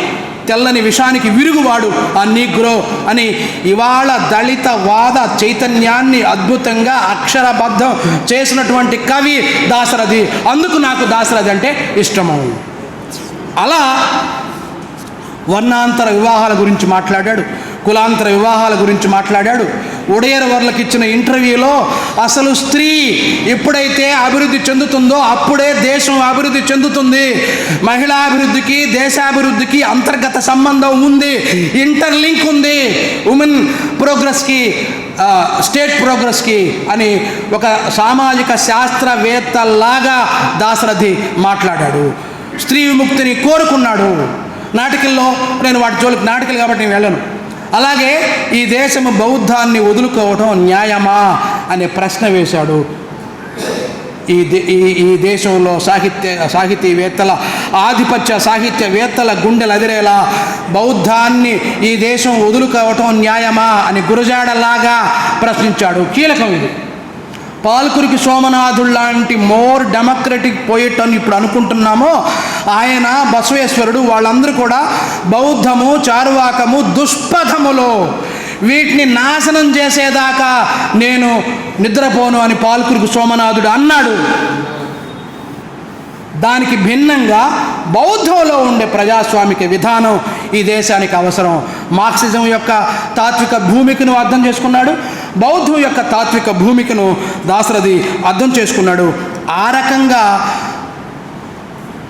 తెల్లని విషానికి విరుగువాడు ఆ నీగ్రో అని ఇవాళ దళిత వాద చైతన్యాన్ని అద్భుతంగా అక్షరబద్ధం చేసినటువంటి కవి దాశరథి. అందుకు నాకు దాశరథి అంటే ఇష్టము. అలా వర్ణాంతర వివాహాల గురించి మాట్లాడాడు, కులాంతర వివాహాల గురించి మాట్లాడాడు. ఒడేరు వర్లకు ఇచ్చిన ఇంటర్వ్యూలో అసలు స్త్రీ ఎప్పుడైతే అభివృద్ధి చెందుతుందో అప్పుడే దేశం అభివృద్ధి చెందుతుంది, మహిళా అభివృద్ధికి దేశాభివృద్ధికి అంతర్గత సంబంధం ఉంది, ఇంటర్లింక్ ఉంది, ఉమెన్ ప్రోగ్రెస్కి స్టేట్ ప్రోగ్రెస్కి అని ఒక సామాజిక శాస్త్రవేత్తలాగా దాశరథి మాట్లాడాడు. స్త్రీ విముక్తిని కోరుకున్నాడు. నాటికల్లో నేను వాటి జోలికి నాటికలు కాబట్టి నేను వెళ్ళను. అలాగే ఈ దేశము బౌద్ధాన్ని వదులుకోవడం న్యాయమా అనే ప్రశ్న వేశాడు. ఈ దేశంలో సాహితీవేత్తల ఆధిపత్య సాహిత్యవేత్తల గుండెలు అదిరేలా బౌద్ధాన్ని ఈ దేశం వదులుకోవటం న్యాయమా అని గురజాడలాగా ప్రశ్నించాడు. కీలకం ఇది. పాల్కురికి సోమనాథుడు లాంటి మోర్ డెమోక్రటిక్ పోయిట్ అని ఇప్పుడు అనుకుంటున్నామో ఆయన, బసవేశ్వరుడు, వాళ్ళందరూ కూడా బౌద్ధము, చారువాకము దుష్పథములో వీటిని నాశనం చేసేదాకా నేను నిద్రపోను అని పాల్కురికి సోమనాథుడు అన్నాడు. దానికి భిన్నంగా బౌద్ధంలో ఉండే ప్రజాస్వామిక విధానం ఈ దేశానికి అవసరం. మార్క్సిజం యొక్క తాత్విక భూమికను అర్థం చేసుకున్నాడు, బౌద్ధం యొక్క తాత్విక భూమికను దాశరథి అర్థం చేసుకున్నాడు. ఆ రకంగా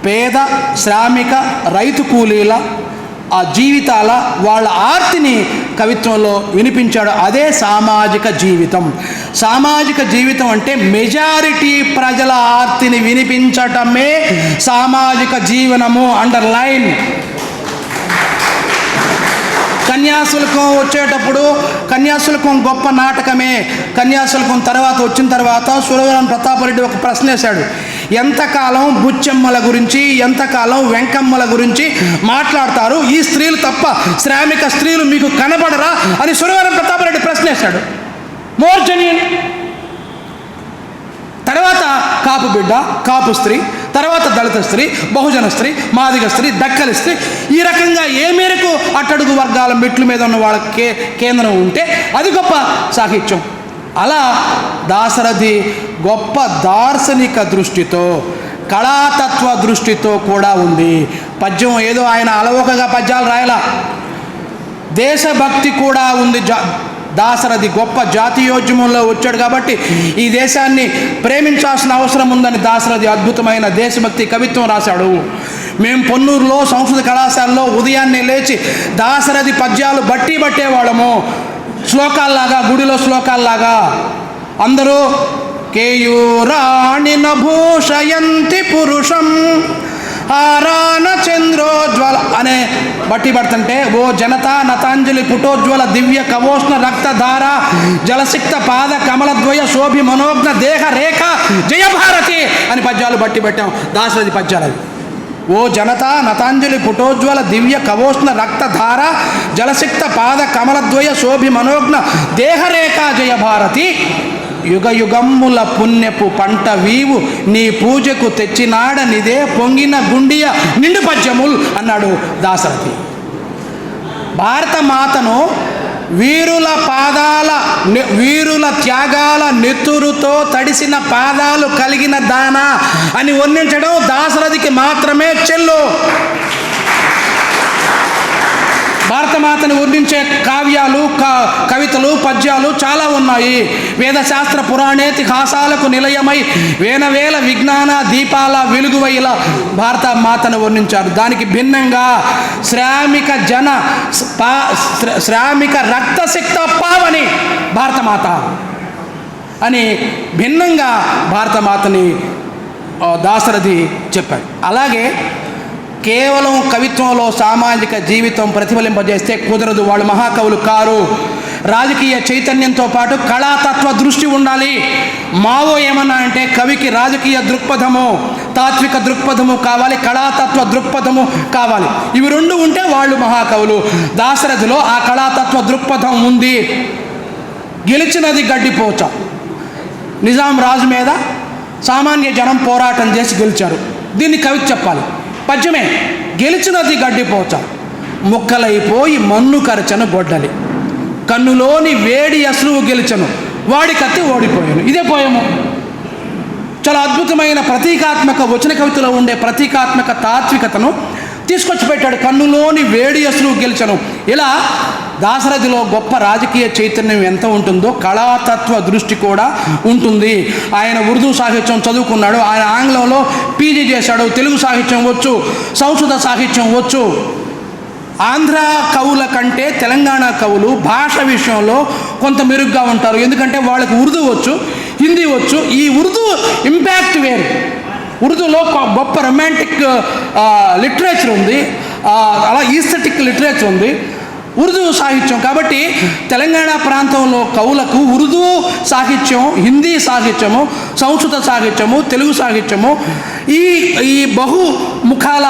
పేద శ్రామిక రైతు కూలీల ఆ జీవితాల వాళ్ళ ఆర్తిని కవిత్వంలో వినిపించాడు. అదే సామాజిక జీవితం. సామాజిక జీవితం అంటే మెజారిటీ ప్రజల ఆర్తిని వినిపించటమే సామాజిక జీవనము. అండర్లైన్. కన్యాశుల్కం వచ్చేటప్పుడు కన్యాశుల్కం గొప్ప నాటకమే. కన్యాశుల్కం వచ్చిన తర్వాత సురవరం ప్రతాపరెడ్డి ఒక ప్రశ్న వేశాడు. ఎంతకాలం బుచ్చమ్మల గురించి, ఎంతకాలం వెంకమ్మల గురించి మాట్లాడతారు, ఈ స్త్రీలు తప్ప శ్రామిక స్త్రీలు మీకు కనబడరా అని సురవరం ప్రతాపరెడ్డి ప్రశ్న వేశాడు. More genuine. తర్వాత కాపు బిడ్డ, కాపు స్త్రీ, తర్వాత దళిత స్త్రీ, బహుజన స్త్రీ, మాదిగ స్త్రీ, దక్కలి స్త్రీ, ఈ రకంగా ఏ మేరకు అట్టడుగు వర్గాల మెట్ల మీద ఉన్న వాళ్ళకి కేంద్రం ఉంటే అది గొప్ప సాహిత్యం. అలా దాశరథి గొప్ప దార్శనిక దృష్టితో, కళాతత్వ దృష్టితో కూడా ఉంది. పద్యం ఏదో ఆయన అలవోకగా పద్యాలు రాయలా, దేశభక్తి కూడా ఉంది. దాశరథి గొప్ప జాతీయోద్యమంలో వచ్చాడు కాబట్టి ఈ దేశాన్ని ప్రేమించాల్సిన అవసరం ఉందని దాశరథి అద్భుతమైన దేశభక్తి కవిత్వం రాశాడు. మేము పొన్నూరులో సంస్కృత కళాశాలలో ఉదయాన్నే లేచి దాశరథి పద్యాలు బట్టేవాళ్ళము. శ్లోకాల్లాగా, గుడిలో శ్లోకాల్లాగా. అందరూ కేయూరాణి నభూషయంతి పురుషం ఆరాన చంద్రోజ్వల అనే బట్టి పడుతుంటే, ఓ జనతా నతాంజలి పుటోజ్వల దివ్య కవోష్ణ రక్తధార జలసిక్త పాద కమలద్వయ శోభి మనోజ్ఞ దేహ రేఖ జయభారతి అని పద్యాలు బట్టి పెట్టాం. దాశరథి పద్యాలు అవి. ఓ జనతా నతాంజలి పుటోజ్వల దివ్య కవోష్ణ రక్తధార జలసిక్త పాద కమలద్వయ శోభి మనోజ్ఞ దేహరేఖ జయభారతి యుగ యుగమ్ముల పుణ్యపు పంట వీవు నీ పూజకు తెచ్చినాడనిదే పొంగిన గుండియ నిండు పద్యముల్ అన్నాడు దాశరథి. భారత మాతను వీరుల త్యాగాల నెత్తురుతో తడిసిన పాదాలు కలిగిన దాన అని వర్ణించడం దాశరథికి మాత్రమే చెల్లు. భారతమాతను వర్ణించే కావ్యాలు, కవితలు, పద్యాలు చాలా ఉన్నాయి. వేదశాస్త్ర పురాణేతిహాసాలకు నిలయమై వేనవేల విజ్ఞాన దీపాల వెలుగువైల భారత మాతను వర్ణించారు. దానికి భిన్నంగా శ్రామిక రక్తసిక్త పావని భారతమాత అని భిన్నంగా భారతమాతని దాశరథి చెప్పాడు. అలాగే కేవలం కవిత్వంలో సామాజిక జీవితం ప్రతిఫలింపజేస్తే కుదరదు. వాళ్ళు మహాకవులు కారు. రాజకీయ చైతన్యంతో పాటు కళాతత్వ దృష్టి ఉండాలి. మావో ఏమన్నా అంటే కవికి రాజకీయ దృక్పథము, తాత్విక దృక్పథము కావాలి, కళాతత్వ దృక్పథము కావాలి. ఇవి రెండు ఉంటే వాళ్ళు మహాకవులు. దాశరథిలో ఆ కళాతత్వ దృక్పథం ఉంది. గెలిచినది గడ్డిపోచ. నిజాం రాజు మీద సామాన్య జనం పోరాటం చేసి గెలిచారు. దీన్ని కవికి చెప్పాలి. పద్యమే గెలిచినది గడ్డిపోచ, ముక్కలైపోయి మన్ను కరచను గొడ్డలి, కన్నులోని వేడి అశ్రువు గెలిచను, వాడి కత్తి ఓడిపోయాను. ఇదే పోయము. చాలా అద్భుతమైన ప్రతీకాత్మక వచన కవితలో ఉండే ప్రతీకాత్మక తాత్వికతను తీసుకొచ్చి పెట్టాడు. కన్నులోని వేడి అశ్రువు గెలిచను. ఇలా దాశరథిలో గొప్ప రాజకీయ చైతన్యం ఎంత ఉంటుందో కళాతత్వ దృష్టి కూడా ఉంటుంది. ఆయన ఉర్దూ సాహిత్యం చదువుకున్నాడు. ఆయన ఆంగ్లంలో పీజీ చేశాడు. తెలుగు సాహిత్యం వచ్చు, సంస్కృత సాహిత్యం వచ్చు. ఆంధ్ర కవుల కంటే తెలంగాణ కవులు భాష విషయంలో కొంత మెరుగ్గా ఉంటారు. ఎందుకంటే వాళ్ళకి ఉర్దూ వచ్చు, హిందీ వచ్చు. ఈ ఉర్దూ ఇంపాక్ట్ వేరు. ఉర్దూలో గొప్ప రొమాంటిక్ లిటరేచర్ ఉంది, అలా ఈస్థెటిక్ లిటరేచర్ ఉంది ఉర్దూ సాహిత్యం. కాబట్టి తెలంగాణ ప్రాంతంలో కవులకు ఉర్దూ సాహిత్యం, హిందీ సాహిత్యము, సంస్కృత సాహిత్యము, తెలుగు సాహిత్యము, ఈ బహుముఖాల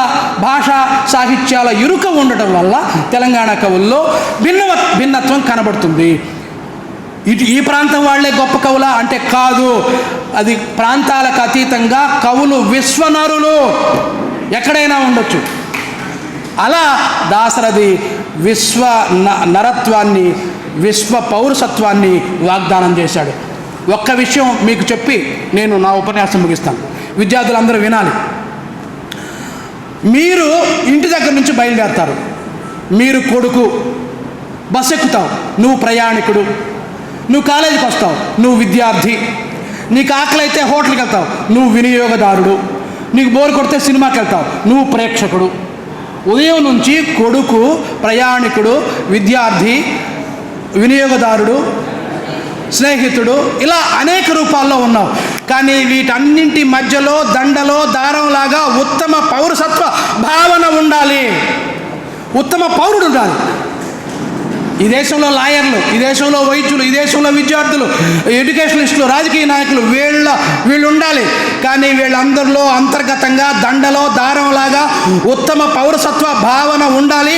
భాషా సాహిత్యాల ఇరుక ఉండటం వల్ల తెలంగాణ కవుల్లో భిన్నత్వం కనబడుతుంది. ఈ ప్రాంతం వాళ్లే గొప్ప కవులా అంటే కాదు. అది ప్రాంతాలకు అతీతంగా కవులు విశ్వనరులు, ఎక్కడైనా ఉండొచ్చు. అలా దాశరథి విశ్వ నరత్వాన్ని, విశ్వ పౌరసత్వాన్ని వాగ్దానం చేశాడు. ఒక్క విషయం మీకు చెప్పి నేను నా ఉపన్యాసం ముగిస్తాను. విద్యార్థులందరూ వినాలి. మీరు ఇంటి దగ్గర నుంచి బయలుదేరతారు. మీరు కొడుకు, బస్సు ఎక్కుతావు, నువ్వు ప్రయాణికుడు. నువ్వు కాలేజీకి వస్తావు, నువ్వు విద్యార్థి. నీకు ఆకలి అయితే హోటల్కి వెళ్తావు, నువ్వు వినియోగదారుడు. నీకు బోరు కొడితే సినిమాకి వెళ్తావు, నువ్వు ప్రేక్షకుడు. ఉదయం నుంచి కొడుకు, ప్రయాణికుడు, విద్యార్థి, వినియోగదారుడు, స్నేహితుడు, ఇలా అనేక రూపాల్లో ఉన్నావు. కానీ వీటన్నింటి మధ్యలో దండలో దారంలాగా ఉత్తమ పౌరసత్వ భావన ఉండాలి. ఉత్తమ పౌరుడు ఉండాలి. ఈ దేశంలో లాయర్లు, ఈ దేశంలో వైద్యులు, ఈ దేశంలో విద్యార్థులు, ఎడ్యుకేషనిస్టులు, రాజకీయ నాయకులు వీళ్ళు ఉండాలి. కానీ వీళ్ళందరిలో అంతర్గతంగా దండలో దారంలాగా ఉత్తమ పౌరసత్వ భావన ఉండాలి.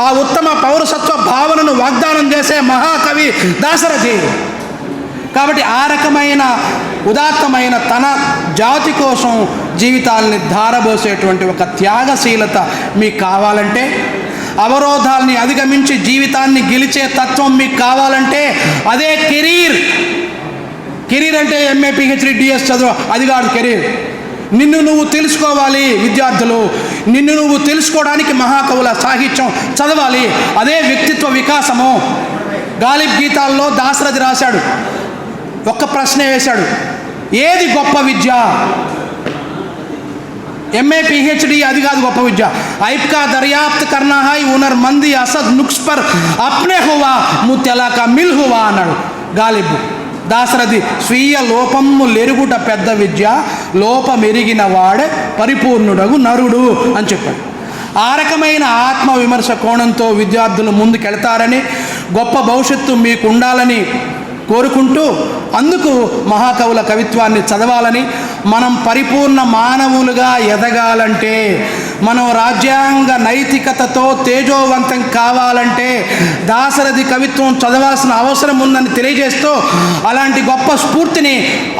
ఆ ఉత్తమ పౌరసత్వ భావనను వాగ్దానం చేసే మహాకవి దాశరథి. కాబట్టి ఆ రకమైన ఉదాత్తమైన తన జాతి కోసం జీవితాల్ని ధారబోసేటువంటి ఒక త్యాగశీలత మీకు కావాలంటే, అవరోధాల్ని అధిగమించి జీవితాన్ని గెలిచే తత్వం మీకు కావాలంటే అదే కెరీర్. కెరీర్ అంటే ఎంఏ పిహెచ్డి డిఎస్ చదువు, అది కాదు కెరీర్. నిన్ను నువ్వు తెలుసుకోవాలి. విద్యార్థులు, నిన్ను నువ్వు తెలుసుకోవడానికి మహాకవుల సాహిత్యం చదవాలి. అదే వ్యక్తిత్వ వికాసము. గాలిబ్ గీతాల్లో దాశరథి రాశాడు. ఒక్క ప్రశ్న వేశాడు, ఏది గొప్ప విద్య? ఎంఏ పిహెచ్డి అది కాదు గొప్ప విద్య. ఐప్కా దర్యాప్త్ కర్నా హై ఉనర్ మంది అసద్ నుక్స్ పర్ అప్నే హువా ముత్యలాకా మిల్ హువా అన్నాడు గాలిబ్. దాశరథి స్వీయ లోపము లెరుగుట పెద్ద విద్య, లోపమెరిగిన వాడే పరిపూర్ణుడగు నరుడు అని చెప్పాడు. ఆ రకమైన ఆత్మవిమర్శ కోణంతో విద్యార్థులు ముందుకెళ్తారని, గొప్ప భవిష్యత్తు మీకు ఉండాలని కోరుకుంటూ, అందుకు మహాకవుల కవిత్వాన్ని చదవాలని, మనం పరిపూర్ణ మానవులుగా ఎదగాలంటే, మనం రాజ్యాంగ నైతికతతో తేజోవంతం కావాలంటే దాశరథి కవిత్వం చదవాల్సిన అవసరం ఉందని తెలియజేస్తూ, అలాంటి గొప్ప స్ఫూర్తిని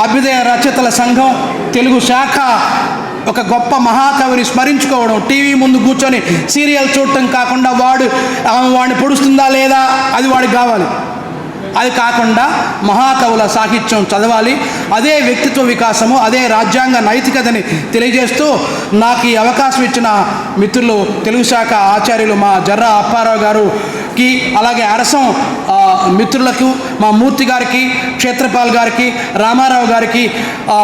అభ్యుదయ రచయితల సంఘం తెలుగు శాఖ ఒక గొప్ప మహాకవిని స్మరించుకోవడం, టీవీ ముందు కూర్చొని సీరియల్ చూడటం కాకుండా వాడిని పొడుస్తుందా లేదా అది వాడికి కావాలి, అది కాకుండా మహాకవుల సాహిత్యం చదవాలి. అదే వ్యక్తిత్వ వికాసము, అదే రాజ్యాంగ నైతికతని తెలియజేస్తూ, నాకు ఈ అవకాశం ఇచ్చిన మిత్రులు తెలుగు శాఖ ఆచార్యులు మా జర్రా అప్పారావు గారికి, అలాగే అరసం మిత్రులకు, మా మూర్తి గారికి, క్షేత్రపాల్ గారికి, రామారావు గారికి,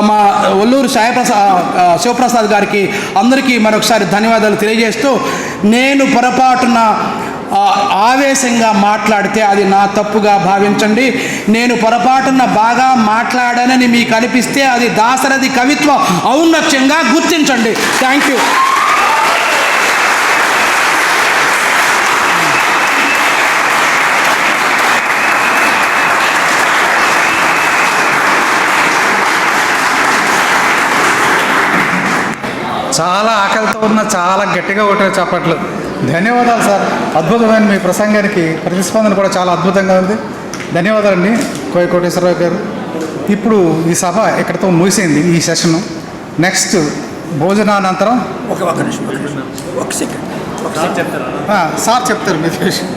మా ఒల్లూరు శివప్రసాద్ గారికి అందరికీ మరొకసారి ధన్యవాదాలు తెలియజేస్తూ, నేను పొరపాటున ఆవేశంగా మాట్లాడితే అది నా తప్పుగా భావించండి. నేను పొరపాటున బాగా మాట్లాడానని మీకు అనిపిస్తే అది దాశరథి కవిత్వ ఔన్నత్యంగా గుర్తించండి. Thank you. చాలా ఆకలితో ఉన్న, చాలా గట్టిగా కొట్టారు చప్పట్లు. ధన్యవాదాలు సార్. అద్భుతమైన మీ ప్రసంగానికి ప్రతిస్పందన కూడా చాలా అద్భుతంగా ఉంది. ధన్యవాదాలండి కోయ కోటేశ్వరరావు గారు. ఇప్పుడు ఈ సభ ఇక్కడితో ముగిసింది, ఈ సెషను. నెక్స్ట్ భోజనానంతరం ఒక నిమిషం, ఒక సెకండ్, సార్ చెప్తారు మీ విషయం.